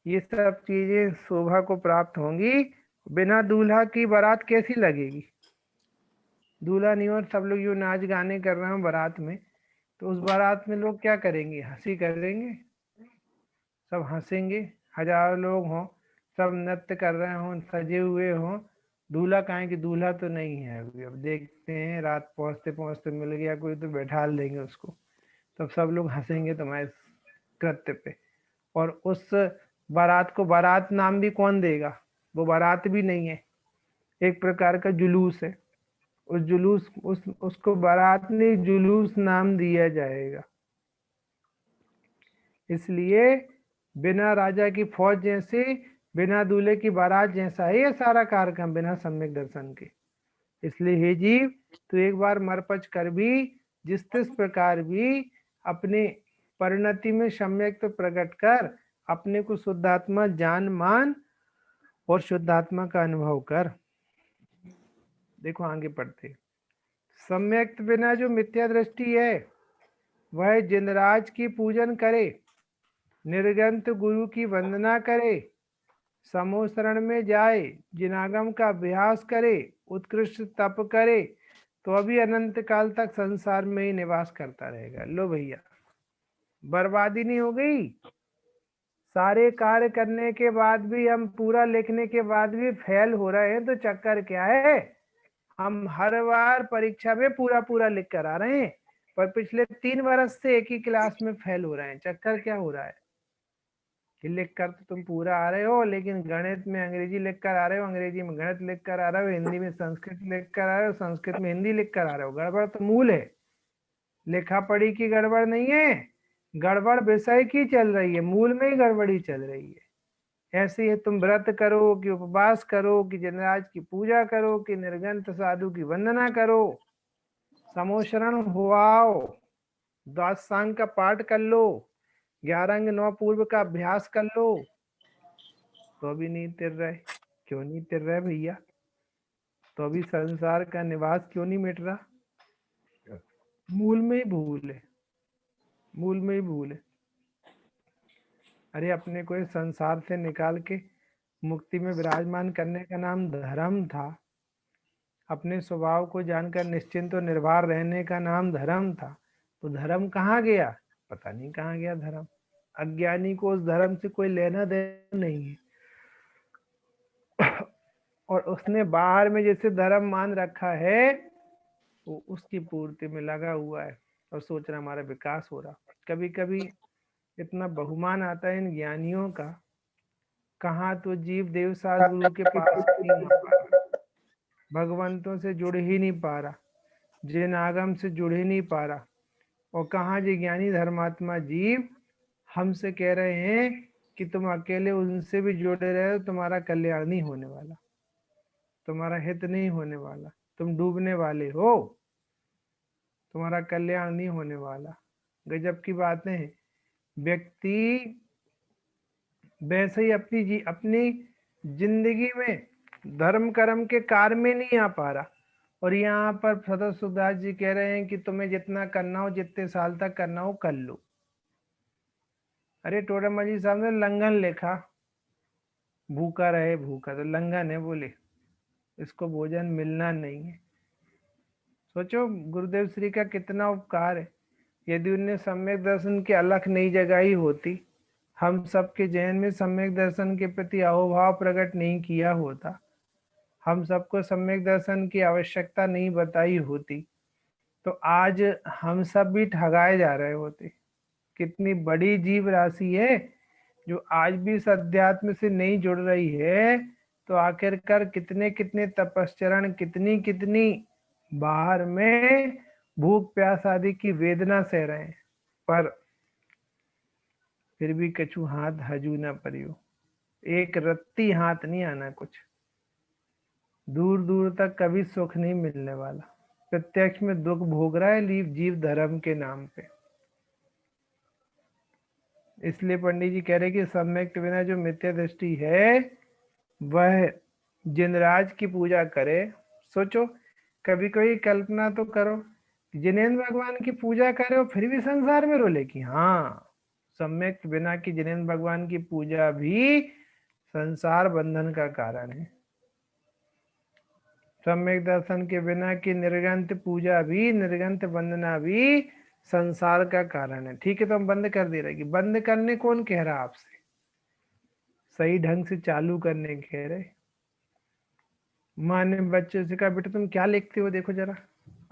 ये सब चीजें शोभा को प्राप्त होंगी। बिना दूल्हा की बारात कैसी लगेगी? दूल्हा नहीं और सब लोग यूँ नाच गाने कर रहे हो बारात में, तो उस बारात में लोग क्या करेंगे? हंसी करेंगे, सब हंसेंगे, हजारों लोग हों, सब नृत्य कर रहे हों, सजे हुए हों, दूल्हा कहाँ है कि दूल्हा तो नहीं है अभी, अब देखते हैं रात पहुंचते पहुंचते मिल गया कोई तो बैठा देंगे उसको, तब सब लोग हंसेंगे तुम्हारे कृत्य पे। और उस बारात को बारात नाम भी कौन देगा? वो बारात भी नहीं है, एक प्रकार का जुलूस है। उस जुलूस उसको बारात नहीं जुलूस नाम दिया जाएगा। इसलिए बिना राजा की फौज जैसे, बिना दूल्हे की बारात जैसा है ये सारा कार्यक्रम बिना सम्यक दर्शन के। इसलिए हे जीव, तू एक बार मरपच कर भी जिस तिस प्रकार भी अपने परिणति में सम्यक तो प्रकट कर, अपने को शुद्धात्मा जान मान और शुद्धात्मा का अनुभव कर। देखो आगे पढ़ते, सम्यक बिना जो मिथ्या दृष्टि है वह जिनराज की पूजन करे, निर्गंत गुरु की वंदना करे, समोशरण में जाए, जिनागम का अभ्यास करे, उत्कृष्ट तप करे, तो अभी अनंत काल तक संसार में ही निवास करता रहेगा। लो भैया, बर्बादी नहीं हो गई? सारे कार्य करने के बाद भी, हम पूरा लिखने के बाद भी फेल हो रहे हैं, तो चक्कर क्या है? हम हर बार परीक्षा में पूरा पूरा लिख कर आ रहे हैं, पर पिछले 3 वर्ष से एक ही क्लास में फेल हो रहे हैं। चक्कर क्या हो रहा है कि लिख कर तो तुम पूरा आ रहे हो, लेकिन गणित में अंग्रेजी लिख कर आ रहे हो, अंग्रेजी में गणित लिख कर आ रहे हो, हिंदी में संस्कृत लिख कर आ रहे हो, संस्कृत में हिंदी लिख कर आ रहे हो। गड़बड़ तो मूल है, लिखा पढ़ी की गड़बड़ नहीं है, गड़बड़ विषय की चल रही है, मूल में ही गड़बड़ी चल रही है। ऐसे ही तुम व्रत करो कि उपवास करो कि जनराज की पूजा करो कि निर्गंत साधु की वंदना करो, समोशरण हुआओ, द्वादशांग का पाठ कर लो, 11 अंग 9 पूर्व का अभ्यास कर लो, तो भी नहीं तिर रहे। क्यों नहीं तिर रहे भैया? तो अभी संसार का निवास क्यों नहीं मिट रहा? मूल में ही भूल है, मूल में ही भूल है। अरे अपने को इस संसार से निकाल के मुक्ति में विराजमान करने का नाम धर्म था, अपने स्वभाव को जानकर निश्चिंत और निर्भर रहने का नाम धर्म था। तो धर्म कहाँ गया? पता नहीं कहाँ गया धर्म। अज्ञानी को उस धर्म से कोई लेना देना नहीं है, और उसने बाहर में जैसे धर्म मान रखा है वो उसकी पूर्ति में लगा हुआ है और सोच रहा हमारा विकास हो रहा। कभी कभी इतना बहुमान आता है इन ज्ञानियों का, कहाँ तो जीव देव साध गुरु के पास नहीं आ पा रहा, भगवंतों से जुड़ ही नहीं पा रहा, जिन आगम से जुड़ ही नहीं पा रहा, और कहाँ जी ज्ञानी धर्मात्मा जीव हमसे कह रहे हैं कि तुम अकेले उनसे भी जुड़े रहे हो, तुम्हारा कल्याण नहीं होने वाला, तुम्हारा हित नहीं होने वाला, तुम डूबने वाले हो, तुम्हारा कल्याण नहीं होने वाला। गजब की बातें हैं। व्यक्ति वैसे ही अपनी जिंदगी में धर्म कर्म के कार्य में नहीं आ पा रहा, और यहाँ पर सदर सुखदास जी कह रहे हैं कि तुम्हें जितना करना हो, जितने साल तक करना हो कर लो। अरे टोडरमल जी साहब ने लंघन लिखा, भूखा रहे भूखा, तो लंघन है, बोले इसको भोजन मिलना नहीं है। सोचो गुरुदेव श्री का कितना उपकार है। यदि उनने सम्यक दर्शन की अलख नहीं जगाई होती, हम सबके जहन में सम्यक दर्शन के प्रति अहोभाव प्रकट नहीं किया होता, हम सबको सम्यक दर्शन की आवश्यकता नहीं बताई होती, तो आज हम सब भी ठगाए जा रहे होते। कितनी बड़ी जीव राशि है जो आज भी इस अध्यात्म से नहीं जुड़ रही है, तो आखिरकार कितने कितने तपस्चरण, कितनी कितनी बाहर में भूख प्यास आदि की वेदना सह रहे हैं, पर फिर भी कछु हाथ हजू न परियो, एक रत्ती हाथ नहीं आना, कुछ दूर दूर तक कभी सुख नहीं मिलने वाला, प्रत्यक्ष में दुख भोग रहा है जीव धर्म के नाम पे। इसलिए पंडित जी कह रहे कि सम्यक बिना जो मिथ्या दृष्टि है वह जिनराज की पूजा करे। सोचो कभी कभी कल्पना तो करो, जिनेन्द्र भगवान की पूजा करे और फिर भी संसार में रोले कि हाँ सम्यक बिना की जिनेन्द्र भगवान की पूजा भी संसार बंधन का कारण है। सम्यक दर्शन के बिना की निर्गंत पूजा भी, निर्गंत वंदना भी संसार का कारण है। ठीक है, तो हम बंद कर दे रहे कि बंद करने कौन कह रहा आपसे? सही ढंग से चालू करने कह रहे। माँ ने बच्चे से कहा बेटा तुम क्या लिखते हो, देखो जरा,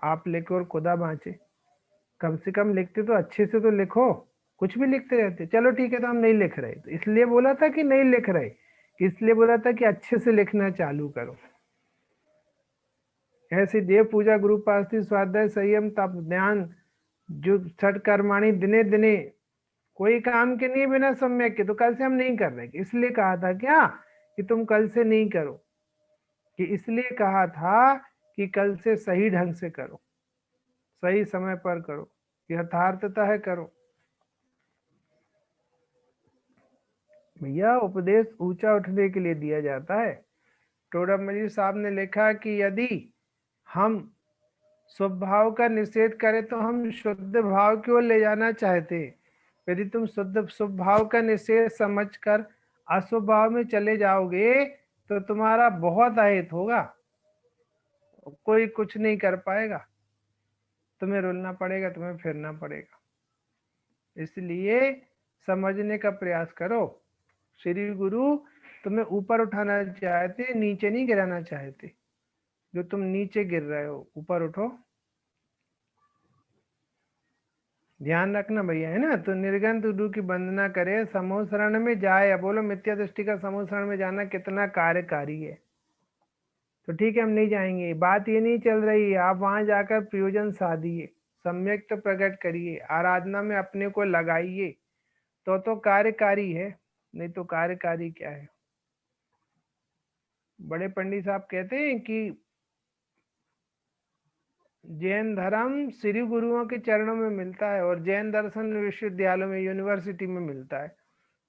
आप लिखो और खुदा बाँचे, कम से कम लिखते तो अच्छे से तो लिखो, कुछ भी लिखते रहते। चलो ठीक है, तो हम नहीं लिख रहे। तो इसलिए बोला था कि नहीं लिख रहे, इसलिए बोला था कि अच्छे से लिखना चालू करो। ऐसे देव पूजा, गुरु उपासना, स्वाध्याय, संयम, तप, ध्यान, जो छठ कर्माणी दिने दिने कोई काम के नहीं बिना सम्यक के, तो कल से हम नहीं कर रहे। इसलिए कहा था क्या कि तुम कल से नहीं करो, कि इसलिए कहा था कि कल से सही ढंग से करो, सही समय पर करो, यथार्थता है करो। भैया उपदेश ऊंचा उठने के लिए दिया जाता है। टोडामल साहब ने लिखा कि यदि हम स्वभाव का निषेध करें तो हम शुद्ध भाव की ओर ले जाना चाहते हैं। यदि तुम शुद्ध स्वभाव का निषेध समझकर अस्वभाव में चले जाओगे तो तुम्हारा बहुत अहित होगा, कोई कुछ नहीं कर पाएगा, तुम्हें रुलना पड़ेगा, तुम्हें फिरना पड़ेगा। इसलिए समझने का प्रयास करो। श्री गुरु तुम्हें ऊपर उठाना चाहते, नीचे नहीं गिराना चाहते। जो तुम नीचे गिर रहे हो, ऊपर उठो। ध्यान रखना भैया, है ना। तो निर्गंत गुरु की वंदना करे, समूह शरण में जाए। अब बोलो मिथ्या दृष्टि का समूह शरण में जाना कितना कार्यकारी है। तो ठीक है, हम नहीं जाएंगे। बात ये नहीं चल रही है, आप वहां जाकर प्रयोजन साधिए, सम्यक तो प्रकट करिए, आराधना में अपने को लगाइए, तो कार्यकारी है, नहीं तो कार्यकारी क्या है। बड़े पंडित साहब कहते हैं कि जैन धर्म श्री गुरुओं के चरणों में मिलता है और जैन दर्शन विश्वविद्यालयों में, यूनिवर्सिटी में मिलता है।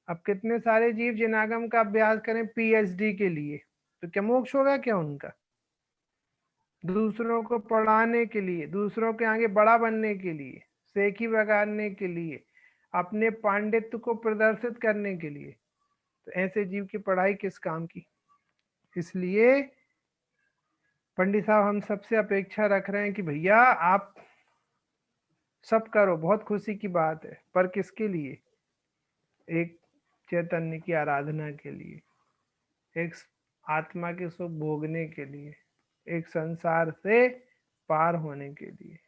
अब कितने सारे जीव जिनागम का अभ्यास करें पीएचडी के लिए, तो क्या मोक्ष होगा क्या उनका? दूसरों को पढ़ाने के लिए, दूसरों के आगे बड़ा बनने के लिए, सेखी बगाड़ने के लिए, अपने पांडित्य को प्रदर्शित करने के लिए, तो ऐसे जीव की पढ़ाई किस काम की। इसलिए पंडित साहब हम सबसे अपेक्षा रख रहे हैं कि भैया आप सब करो, बहुत खुशी की बात है, पर किसके लिए? एक चैतन्य की आराधना के लिए, एक आत्मा के सुख भोगने के लिए, एक संसार से पार होने के लिए।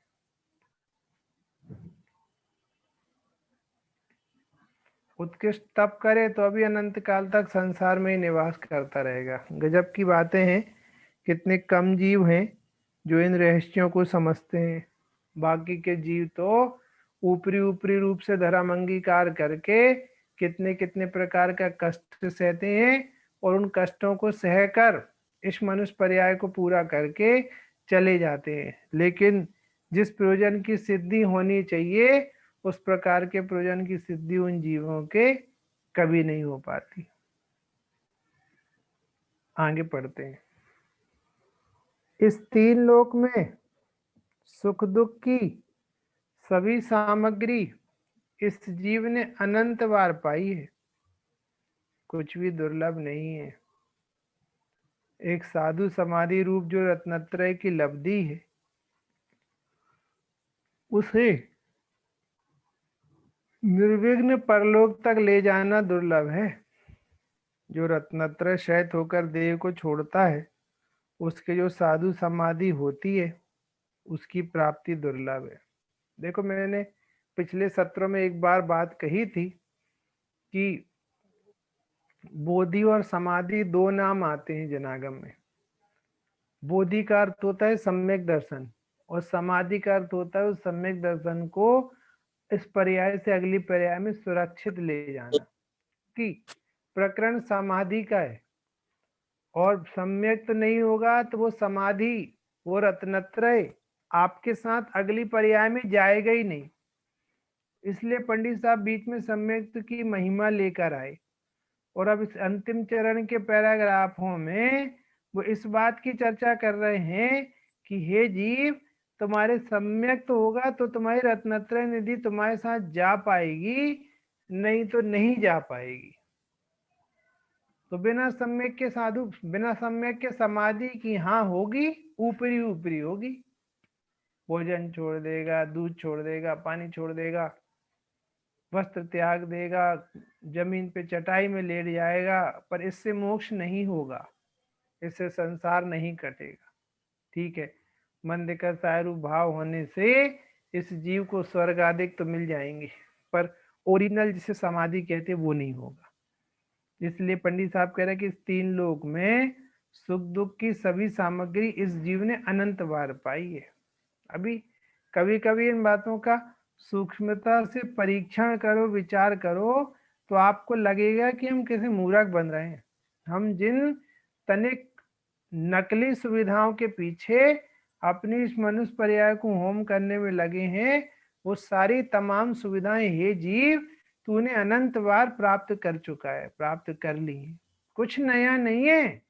उत्कृष्ट तप करे तो अभी अनंत काल तक संसार में ही निवास करता रहेगा। गजब की बातें हैं। कितने कम जीव हैं जो इन रहस्यों को समझते हैं। बाकी के जीव तो ऊपरी ऊपरी रूप से धर्म अंगीकार करके कितने कितने प्रकार का कष्ट सहते हैं और उन कष्टों को सहकर इस मनुष्य पर्याय को पूरा करके चले जाते हैं। लेकिन जिस प्रयोजन की सिद्धि होनी चाहिए उस प्रकार के प्रयोजन की सिद्धि उन जीवों के कभी नहीं हो पाती। आगे पढ़ते हैं। इस तीन लोक में सुख दुख की सभी सामग्री इस जीव ने अनंत बार पाई है, कुछ भी दुर्लभ नहीं है। एक साधु समाधि रूप जो रत्नत्रय की लब्धि है, उसे निर्विघ्न परलोक तक ले जाना दुर्लभ है। जो रत्नत्रय शयत होकर देह को छोड़ता है, उसके जो साधु समाधि होती है उसकी प्राप्ति दुर्लभ है। देखो मैंने पिछले सत्रों में एक बार बात कही थी कि बोधि और समाधि दो नाम आते हैं जनागम में। बोधि का अर्थ होता है सम्यक दर्शन और समाधि का अर्थ होता है उस सम्यक दर्शन को इस पर्याय से अगली पर्याय में सुरक्षित ले जाना। कि प्रकरण समाधि का है और सम्यक तो नहीं होगा तो वो समाधि, वो रत्नत्रय आपके साथ अगली पर्याय में जाएगा ही नहीं। इसलिए पंडित साहब बीच में सम्यक की महिमा लेकर आए और अब इस अंतिम चरण के पैराग्राफों में वो इस बात की चर्चा कर रहे हैं कि हे जीव, तुम्हारे सम्यक तो होगा तो तुम्हारी रत्नत्रय निधि तुम्हारे साथ जा पाएगी, नहीं तो नहीं जा पाएगी। तो बिना सम्यक के साधु, बिना सम्यक के समाधि की हाँ होगी, ऊपरी ऊपरी होगी। भोजन छोड़ देगा, दूध छोड़ देगा, पानी छोड़ देगा, वस्त्र त्याग देगा, जमीन पे चटाई में लेट जाएगा, पर इससे मोक्ष नहीं होगा, इससे संसार नहीं कटेगा। ठीक है, मंद का सायरूप भाव होने से इस जीव को स्वर्ग आदि तो मिल जाएंगे, पर ओरिजिनल जिसे समाधि कहते वो नहीं होगा। इसलिए पंडित साहब कह रहे हैं कि इस तीन लोक में सुख दुख की सभी सामग्री इस जीव ने अनंत बार पाई है। अभी कभी कभी इन बातों का सूक्ष्मता से परीक्षण करो, विचार करो, तो आपको लगेगा कि हम किसी मूर्ख बन रहे हैं। हम जिन तनिक नकली सुविधाओं के पीछे अपनी इस मनुष्य पर्याय को होम करने में लगे हैं, वो सारी तमाम सुविधाएं हे जीव तूने अनंत बार प्राप्त कर चुका है, प्राप्त कर ली है, कुछ नया नहीं है।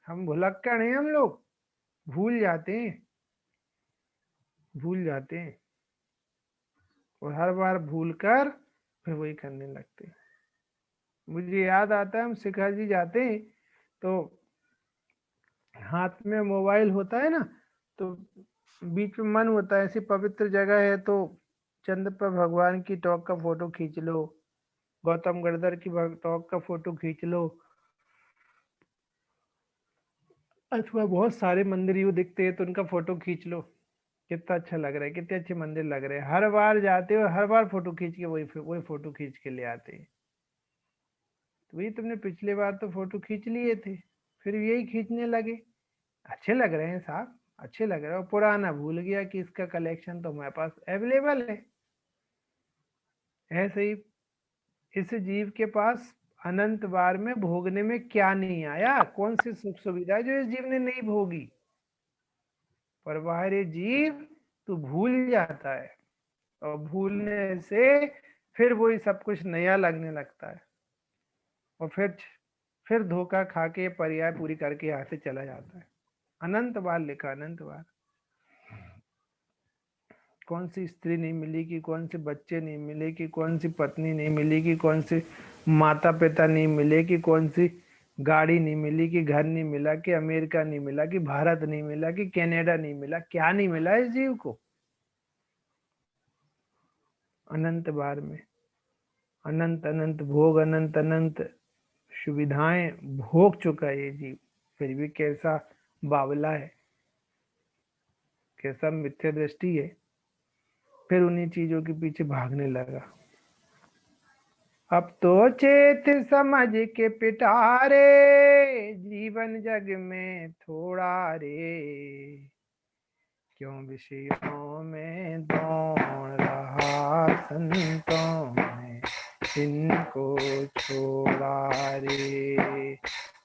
हम भुलक्कड़ हैं, हम लोग भूल जाते हैं, भूल जाते हैं, और हर बार भूल कर फिर वही करने लगते हैं। मुझे याद आता है हम शिखर जी जाते हैं तो हाथ में मोबाइल होता है ना, तो बीच में मन होता है, ऐसी पवित्र जगह है तो चंद्र पर भगवान की टॉक का फोटो खींच लो, गौतम गढ़धर की टॉक का फोटो खींच लो, अथवा बहुत सारे मंदिर यूँ दिखते हैं तो उनका फोटो खींच लो। कितना अच्छा लग रहा है, कितने अच्छे मंदिर लग रहे हैं, हर बार जाते हो हर बार फोटो खींच के वही फोटो खींच के ले आते हैं। तो वही तुमने पिछले बार तो फोटो खींच लिए थे, फिर यही खींचने लगे। अच्छे लग रहे हैं साहब, अच्छे लग रहे हैं, पुराना भूल गया कि इसका कलेक्शन तो हमारे पास अवेलेबल है। ऐसे ही इस जीव के पास अनंत बार में भोगने में क्या नहीं आया, कौन सी सुख सुविधा जो इस जीव ने नहीं भोगी, पर बाहरी जीव तो भूल जाता है, और भूलने से फिर वही सब कुछ नया लगने लगता है, और फिर धोखा खा के पर्याय पूरी करके यहाँ से चला जाता है। अनंत बार लिखा, अनंत बार। कौन सी स्त्री नहीं मिली, कि कौन से बच्चे नहीं मिले, कि कौन सी पत्नी नहीं मिली, कि कौन से माता पिता नहीं मिले, कि कौन सी गाड़ी नहीं मिली, कि घर नहीं मिला, कि अमेरिका नहीं मिला, कि भारत नहीं मिला, कि कनाडा नहीं मिला, क्या नहीं मिला इस जीव को। अनंत बार में अनंत अनंत भोग, अनंत अनंत सुविधाएं भोग चुका है ये जीव, फिर भी कैसा बावला है, कैसा मिथ्या दृष्टि है, फिर उन्हीं चीजों के पीछे भागने लगा। अब तो चेत समझ के पिटारे, जीवन जग में थोड़ा रे, क्यों विषयों में दौड़ रहा संतों ने इनको छोड़ा रे,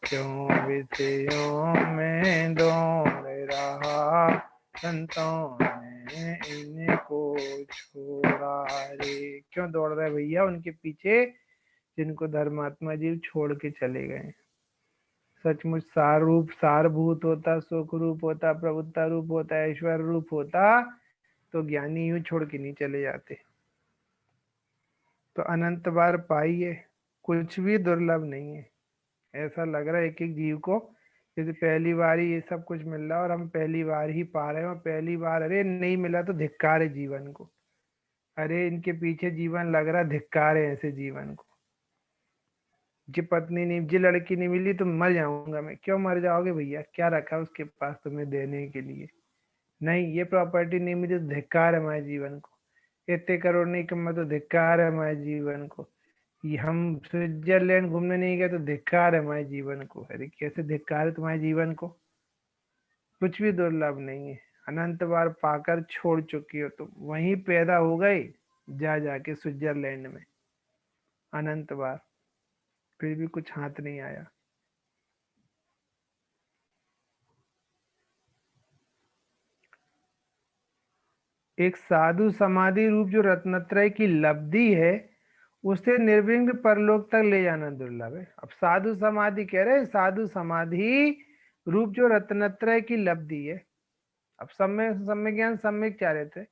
क्यों विषयों में दौड़ रहा संतों ने इनको छोड़ा रे। क्यों दौड़ रहे भैया उनके पीछे जिनको धर्मात्मा जीव छोड़ के चले गए। सचमुच सार रूप सारभूत होता, सुख रूप होता, प्रभुता रूप होता, ऐश्वर्य रूप होता, तो ज्ञानी यूं छोड़ के नहीं चले जाते। तो अनंत बार पाइए, कुछ भी दुर्लभ नहीं है। ऐसा लग रहा है एक एक जीव को जैसे पहली बार ही ये सब कुछ मिल रहा है, और हम पहली बार ही पा रहे हैं, और पहली बार अरे नहीं मिला तो धिक्कार है जीवन को, अरे इनके पीछे जीवन लग रहा, धिक्कार है ऐसे जीवन को। जी पत्नी नहीं, जी लड़की नहीं मिली तो मर जाऊंगा मैं। क्यों मर जाओगे भैया, क्या रखा उसके पास तुम्हें देने के लिए। नहीं, ये प्रॉपर्टी नहीं मिली तो धिक्कार है हमारे जीवन को, इतने करोड़ नहीं कमा तो धिक्कार है हमारे जीवन को, ये हम स्विट्जरलैंड घूमने नहीं गए तो धिक्कार है हमारे जीवन को। अरे कैसे धिक्कार है तुम्हारे जीवन को, कुछ भी दुर्लभ नहीं है। अनंत बार पाकर छोड़ चुकी हो तुम, वहीं पैदा हो गए जा जाके स्विट्जरलैंड में, अनंत बार, फिर भी कुछ हाथ नहीं आया। एक साधु समाधि रूप जो रत्नत्रय की लब्धि है, उसे निर्विघ्न परलोक तक ले जाना दुर्लभ है। अब साधु समाधि कह रहे, साधु समाधि रूप जो रत्नत्रय की लब्धि है। अब सम्यक ज्ञान सम्यक चारित्र,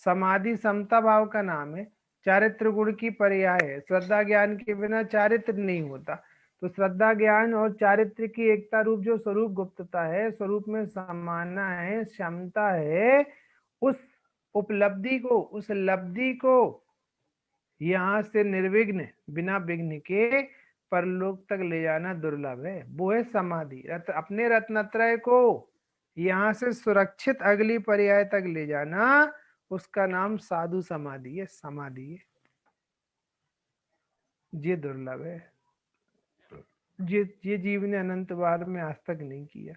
समाधि समता भाव का नाम है, चारित्र गुण की पर्याय है। श्रद्धा ज्ञान के बिना चारित्र नहीं होता, तो श्रद्धा ज्ञान और चारित्र की एकता रूप जो स्वरूप गुप्तता है, स्वरूप में समाना है, क्षमता है, उस उपलब्धि को, उस लब्धि को यहाँ से निर्विघ्न, बिना विघ्न के परलोक तक ले जाना दुर्लभ है। वो है समाधि। अपने रत्नत्रय को यहाँ से सुरक्षित अगली पर्याय तक ले जाना, उसका नाम साधु समाधि है। समाधि है, ये दुर्लभ है। ये जीव ने अनंत बार में आज तक नहीं किया।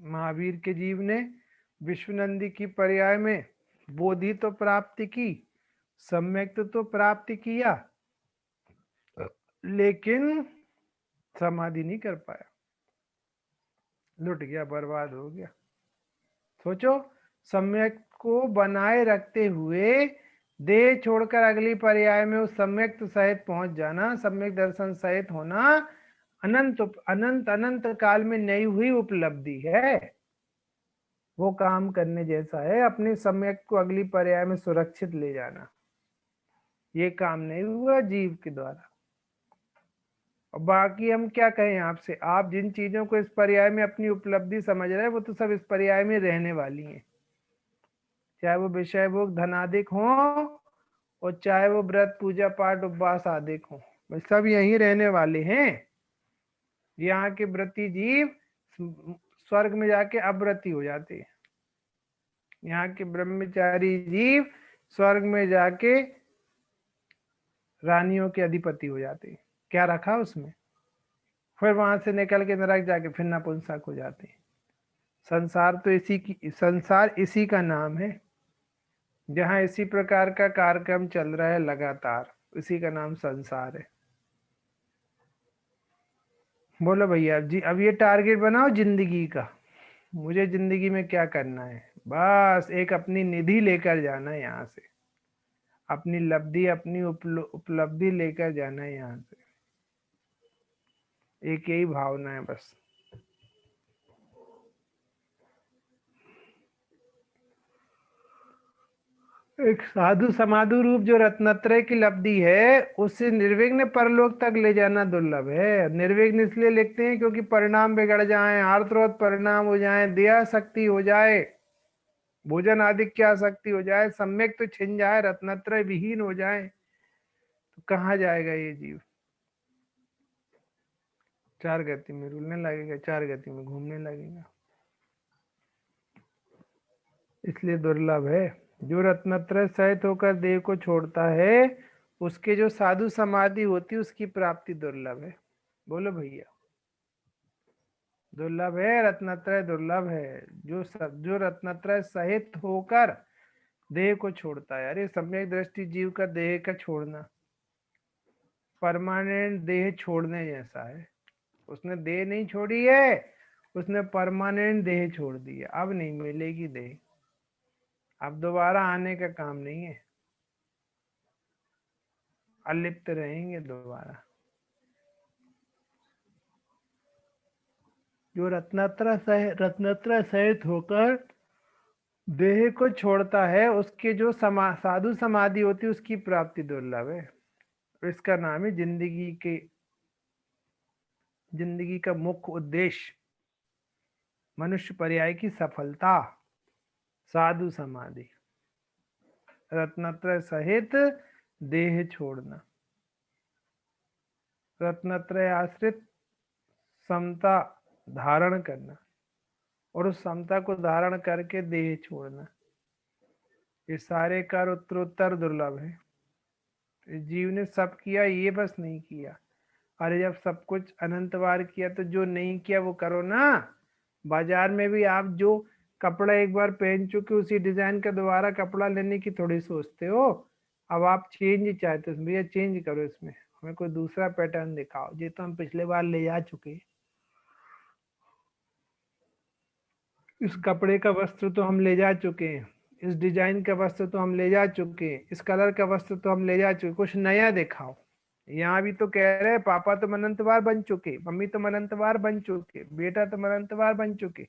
महावीर के जीव ने विश्वनंदी की पर्याय में बोधि तो प्राप्ति की, सम्यक तो प्राप्ति किया, लेकिन समाधि नहीं कर पाया, लुट गया, बर्बाद हो गया। सोचो, सम्यक को बनाए रखते हुए देह छोड़कर अगली पर्याय में उस सम्यक सहित पहुंच जाना, सम्यक दर्शन सहित होना अनंत अनंत अनंत काल में नई हुई उपलब्धि है। वो काम करने जैसा है, अपने सम्यक को अगली पर्याय में सुरक्षित ले जाना। ये काम नहीं हुआ जीव के द्वारा। और बाकी हम क्या कहें आपसे, आप जिन चीजों को इस पर्याय में अपनी उपलब्धि समझ रहे हैं, वो तो सब इस पर्याय में रहने वाली हैं। चाहे वो विषय भोग धनादिक हो, और चाहे वो व्रत पूजा पाठ उपवास आदिक हो, सब यहीं रहने वाले हैं। यहाँ के व्रती जीव स्वर्ग में जाके अव्रती हो जाते हैं। यहाँ के ब्रह्मचारी जीव स्वर्ग में जाके रानियों के अधिपति हो जाते हैं। क्या रखा उसमें? फिर वहां से निकल के नरक जाके फिर नपुंसक हो जाते हैं। संसार इसी का नाम है। जहां इसी प्रकार का कार्यक्रम चल रहा है लगातार, इसी का नाम संसार है। बोलो भैया जी, अब ये टारगेट बनाओ जिंदगी का, मुझे जिंदगी में क्या करना है। बस एक अपनी निधि लेकर जाना है यहाँ से, अपनी लब्धि, अपनी उपलब्धि लेकर जाना है यहाँ से। एक यही भावना है बस। एक साधु समाधु रूप जो रत्नत्रय की लब्धि है, उससे निर्विघ्न परलोक तक ले जाना दुर्लभ है। निर्विघ्न इसलिए लिखते हैं क्योंकि परिणाम बिगड़ जाए, आर्तरोध परिणाम हो जाए, दया शक्ति हो जाए, भोजन आदि की आसक्ति हो जाए, सम्यक तो छिन जाए, रत्नत्रय विहीन हो जाए, तो कहाँ जाएगा ये जीव? चार गति में रुलने लगेगा, चार गति में घूमने लगेगा। इसलिए दुर्लभ है। जो रत्नत्रय सहित होकर देह को छोड़ता है, उसके जो साधु समाधि होती है, उसकी प्राप्ति दुर्लभ है। बोलो भैया, दुर्लभ है, रत्नत्रय दुर्लभ है। जो रत्नत्रय सहित होकर देह को छोड़ता है। अरे सम्यक दृष्टि जीव का देह का छोड़ना परमानेंट देह छोड़ने जैसा है। उसने देह नहीं छोड़ी है, उसने परमानेंट देह छोड़ दी है। अब नहीं मिलेगी देह, अब दोबारा आने का काम नहीं है, अलिप्त रहेंगे दोबारा। जो रत्नत्रय सहित होकर देह को छोड़ता है, उसके जो साधु समाधि होती है, उसकी प्राप्ति दुर्लभ है। इसका नाम है जिंदगी का मुख्य उद्देश्य, मनुष्य पर्याय की सफलता, साधु समाधि, रत्नत्रय सहित देह छोड़ना, रत्नत्रय आश्रित समता धारण करना, और उस समता को धारण करके देह छोड़ना। ये सारे कार्य उत्तरोत्तर दुर्लभ है। जीव ने सब किया, ये बस नहीं किया। अरे जब सब कुछ अनंत बार किया तो जो नहीं किया वो करो ना। बाजार में भी आप जो कपड़ा एक बार पहन चुके, उसी डिजाइन का दोबारा कपड़ा लेने की थोड़ी सोचते हो। अब आप चेंज चाहते हो, भैया चेंज करो, इसमें हमें कोई दूसरा पैटर्न दिखाओ, ये तो हम पिछले बार ले जा चुके। इस कपड़े का वस्त्र तो हम ले जा चुके हैं, इस डिजाइन का वस्त्र तो हम ले जा चुके हैं, इस कलर का वस्त्र तो हम ले जा चुके, कुछ नया दिखाओ। यहाँ भी तो कह रहे हैं, पापा तो अनंतवार बन चुके, मम्मी तो अनंतवार बन चुके, बेटा तो अनंतवार बन चुके,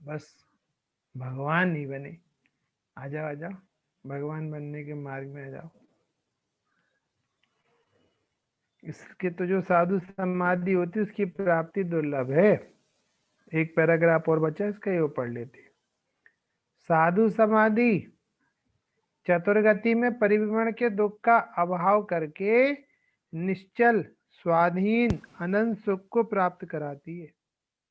बस भगवान नहीं बने। आ जाओ, आ जाओ, भगवान बनने के मार्ग में आ जाओ। इसके तो जो साधु समाधि होती है उसकी प्राप्ति दुर्लभ है। एक पैराग्राफ और बचा, इसका ये पढ़ लेते। साधु समाधि चतुर्गति में परिभ्रमण के दुख का अभाव करके निश्चल स्वाधीन अनंत सुख को प्राप्त कराती है।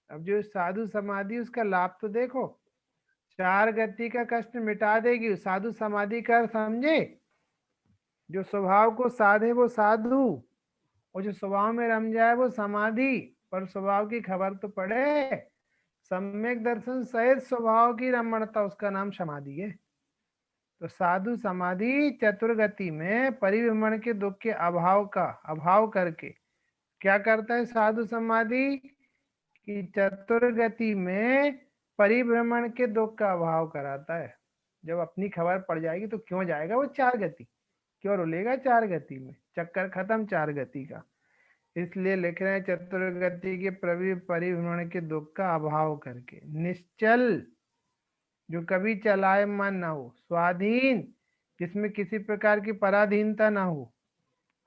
अब जो साधु समाधि उसका लाभ तो देखो, चार गति का कष्ट मिटा देगी। साधु समाधि का समझे, जो स्वभाव को साधे वो साधु, और जो स्वभाव में रम जाए वो समाधि। पर स्वभाव की खबर तो पड़े। सम्यक दर्शन सहित स्वभाव की रमणता, उसका नाम समाधि है। तो साधु समाधि चतुर्गति में परिभ्रमण के दुख के अभाव करके क्या करता है साधु समाधि कि चतुर्गति में परिभ्रमण के दुख का अभाव कराता है। जब अपनी खबर पड़ जाएगी तो क्यों जाएगा वो चार गति, क्यों रुलेगा चार गति में, चक्कर खत्म चार गति का। इसलिए लिख रहे हैं चतुर्गति के परिभ्रमण के दुख का अभाव करके निश्चल, जो कभी चलायमान ना हो, स्वाधीन, जिसमें किसी प्रकार की पराधीनता ना हो,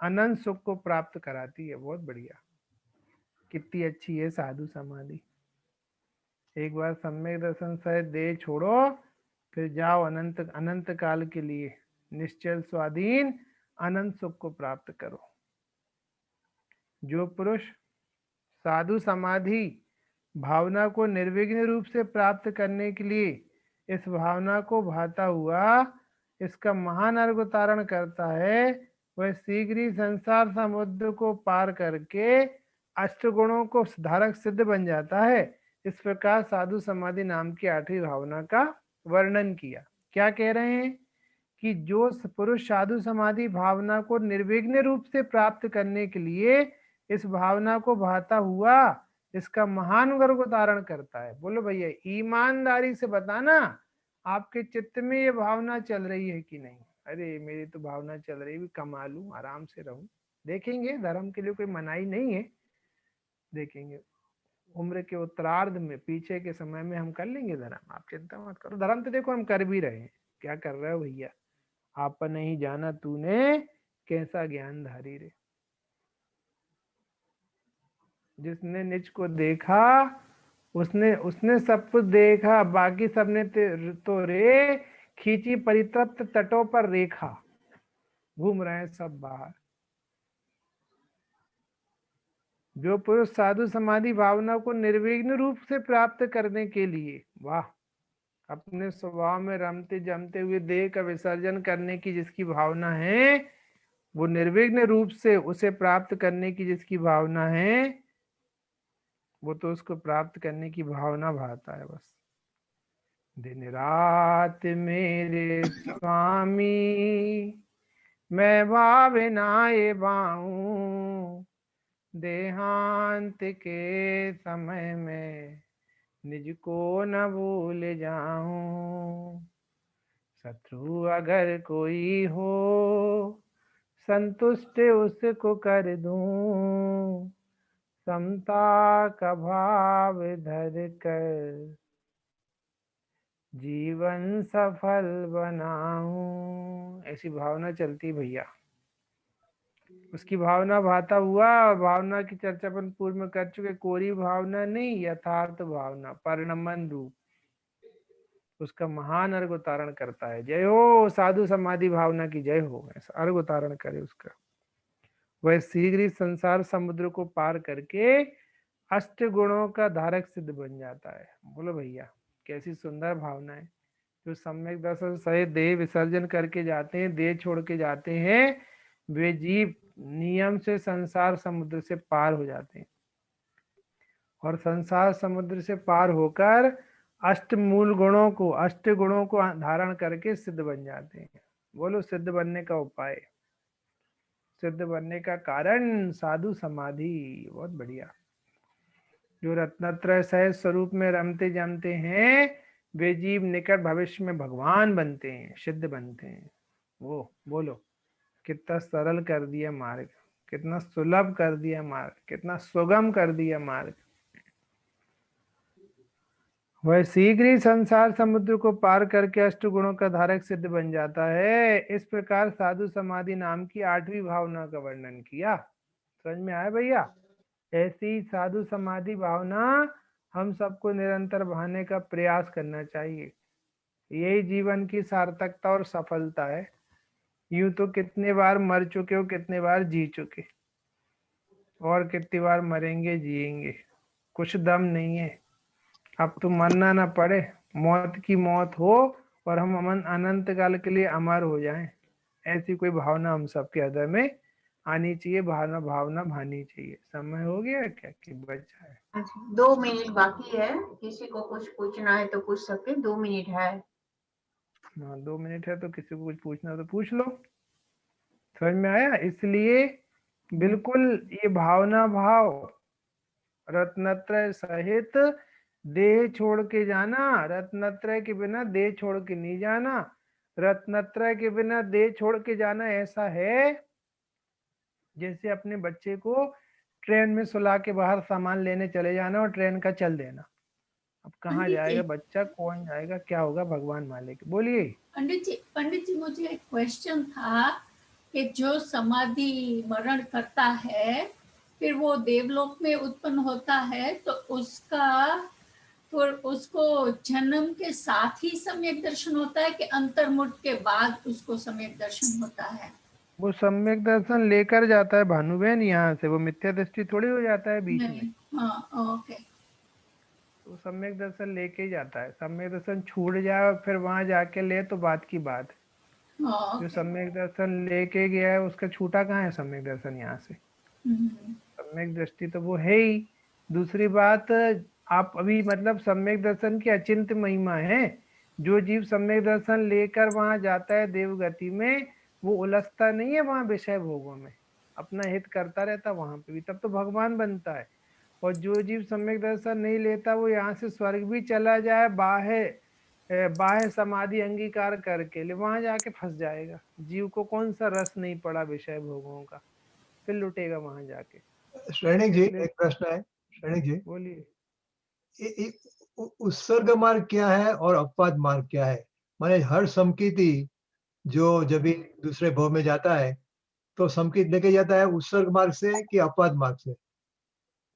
अनंत सुख को प्राप्त कराती है। बहुत बढ़िया, कितनी अच्छी है साधु समाधि। एक बार सम्यक दर्शन सहित देह छोड़ो, फिर जाओ अनंत अनंत काल के लिए निश्चल स्वाधीन अनंत सुख को प्राप्त करो। जो पुरुष साधु समाधि भावना को निर्विघ्न रूप से प्राप्त करने के लिए इस भावना को भाता हुआ इसका महान अर्घ उतारण करता है, वह शीघ्र ही संसार समुद्र को पार करके अष्टगुणों को धारक सिद्ध बन जाता है। इस प्रकार साधु समाधि नाम की आठवीं भावना का वर्णन किया। क्या कह रहे हैं कि जो पुरुष साधु समाधि भावना को निर्विघ्न रूप से प्राप्त करने के लिए इस भावना को भाता हुआ इसका महान वर्ग धारण करता है। बोलो भैया, ईमानदारी से बताना आपके चित्त में ये भावना चल रही है कि नहीं। अरे मेरी तो भावना चल रही है, कमा लूं, आराम से रहूं। देखेंगे, धर्म के लिए कोई मनाही नहीं है, देखेंगे उम्र के उत्तरार्ध में, पीछे के समय में हम कर लेंगे धर्म, आप चिंता मत करो। धर्म तो देखो हम कर भी रहे हैं। क्या कर रहे हो भैया, आप नहीं जाना तूने कैसा ज्ञानधारी रे। जिसने निज को देखा उसने सब कुछ देखा, बाकी सबने तो रे खींची परितप्त तटों पर रेखा, घूम रहे हैं सब बाहर। जो पुरुष साधु समाधि भावना को निर्विघ्न रूप से प्राप्त करने के लिए, वाह, अपने स्वभाव में रमते जमते हुए देह का विसर्जन करने की जिसकी भावना है, वो निर्विघ्न रूप से उसे प्राप्त करने की जिसकी भावना है, वो तो उसको प्राप्त करने की भावना भाता है बस। दिन रात मेरे स्वामी मैं भावनाए बाऊं, देहांत के समय में निज को न भूल जाऊं। शत्रु अगर कोई हो संतुष्ट उसको कर दूं, समता का भाव धर कर जीवन सफल बनाऊं। ऐसी भावना चलती भैया, उसकी भावना भाता हुआ। भावना की चर्चा अपन पूर्व में कर चुके, कोरी भावना नहीं, यथार्थ भावना, परिणमन रूप, उसका महान अर्घ उतारण करता है। जय हो साधु समाधि भावना की, जय हो। ऐसा अर्घ उतारण करे उसका। वह शीघ्र ही संसार समुद्र को पार करके अष्ट गुणों का धारक सिद्ध बन जाता है। बोलो भैया, कैसी सुंदर भावना है। जो सम्यक दर्शन सहित देह विसर्जन करके जाते हैं, देह छोड़ के जाते हैं, वे जीव नियम से संसार समुद्र से पार हो जाते हैं और संसार समुद्र से पार होकर अष्ट गुणों को धारण करके सिद्ध बन जाते हैं। बोलो, सिद्ध बनने का उपाय, सिद्ध बनने का कारण साधु समाधि। बहुत बढ़िया। जो रत्नत्रय सहित स्वरूप में रमते जमते हैं, वे जीव निकट भविष्य में भगवान बनते हैं, सिद्ध बनते हैं। वो बोलो, कितना सरल कर दिया मार्ग, कितना सुलभ कर दिया मार्ग, कितना सुगम कर दिया मार्ग। वह शीघ्र ही संसार समुद्र को पार करके अष्ट गुणों का धारक सिद्ध बन जाता है। इस प्रकार साधु समाधि नाम की आठवीं भावना का वर्णन किया। समझ में आया भैया? ऐसी साधु समाधि भावना हम सबको निरंतर बढ़ाने का प्रयास करना चाहिए। यही जीवन की सार्थकता और सफलता है। यूं तो कितने बार मर चुके हो, कितने बार जी चुके, और कितनी बार मरेंगे जिएंगे, कुछ दम नहीं है। अब तो मरना ना पड़े, मौत की मौत हो और हम अमन अनंत काल के लिए अमर हो जाएं, ऐसी कोई भावना हम सबके हृदय में आनी चाहिए, भावना भानी चाहिए। समय हो गया क्या कि बचा है? अच्छा, 2 मिनट बाकी है, किसी को कुछ पूछना है तो पूछ सकते, 2 मिनट है। हाँ 2 मिनट है, तो किसी को कुछ पूछना हो तो पूछ लो। समझ में आया? इसलिए बिल्कुल ये भावना भाव रत्नत्रय सहित देह छोड़ के जाना, रत्नत्रय के बिना देह छोड़ के नहीं जाना। रत्नत्रय के बिना देह छोड़ के जाना ऐसा है जैसे अपने बच्चे को ट्रेन में सुला के बाहर सामान लेने चले जाना और ट्रेन का चल देना। अब कहाँ पंडित जाएगा जी, बच्चा, कौन जाएगा, क्या होगा, भगवान मालिक। बोलिए। पंडित जी मुझे एक क्वेश्चन था कि जो समाधि मरण करता है फिर वो देवलोक में उत्पन्न होता है, तो उसको जन्म के साथ ही सम्यक दर्शन होता है कि अंतर्मुख के बाद उसको सम्यक दर्शन होता है? वो सम्यक दर्शन लेकर जाता है भानुबेन यहाँ से, वो मिथ्या दृष्टि थोड़ी हो जाता है बीच में। नहीं, हाँ, ओके। तो सम्यक दर्शन लेके ही जाता है। सम्यक दर्शन छूट जाए और फिर वहां जाके ले तो बात की बात। जो ओके। सम्यक दर्शन लेके गया है उसका छूटा कहाँ है सम्यक दर्शन यहाँ से? सम्यक दृष्टि तो वो है ही। दूसरी बात, आप अभी मतलब सम्यक दर्शन की अचिंत्य महिमा है। जो जीव सम्यक दर्शन लेकर वहां जाता है देवगति में, वो उलझता नहीं है वहां विषय भोगों में, अपना हित करता रहता वहां पे भी, तब तो भगवान बनता है। और जो जीव सम्यक दर्शन नहीं लेता, वो यहाँ से स्वर्ग भी चला जाए, बाह्य समाधि अंगीकार करके ले, वहां जाके फंस जाएगा। जीव को कौन सा रस नहीं पड़ा विषय भोगों का, फिर लुटेगा वहां जाके। श्रेणिक जी, इसलिए एक प्रश्न है। श्रेणिक जी, बोलिए। उत्सर्ग मार्ग क्या है और अपवाद मार्ग क्या है? माने हर समकीर्ति जो जब भी दूसरे भव में जाता है तो समकीर्ति लेके जाता है उत्सर्ग मार्ग से कि अपवाद मार्ग से?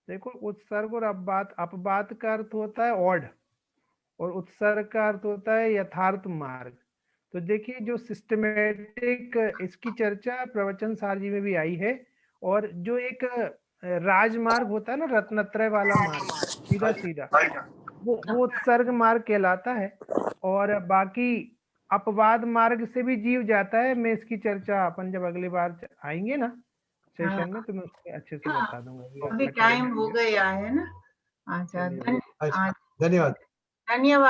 देखो, उत्सर्ग और अपवाद का अर्थ होता है ऑड, और उत्सर्ग का अर्थ होता है यथार्थ मार्ग। तो देखिए, जो सिस्टमेटिक इसकी चर्चा प्रवचन सार जी में भी आई है। और जो एक राजमार्ग होता है ना, रत्नत्रय वाला मार्ग, सीधा सीधा, वो उत्सर्ग मार्ग कहलाता है। और बाकी अपवाद मार्ग से भी जीव जाता है। मैं इसकी चर्चा अपन जब अगली बार आएंगे ना हाँ, सेशन में, तो मैं उसको अच्छे से हाँ, बता दूंगा। अभी अभी अपना टाइम टाइम हो गया है ना। अच्छा, चलिए। अच्छा, धन्यवाद। धन्यवाद।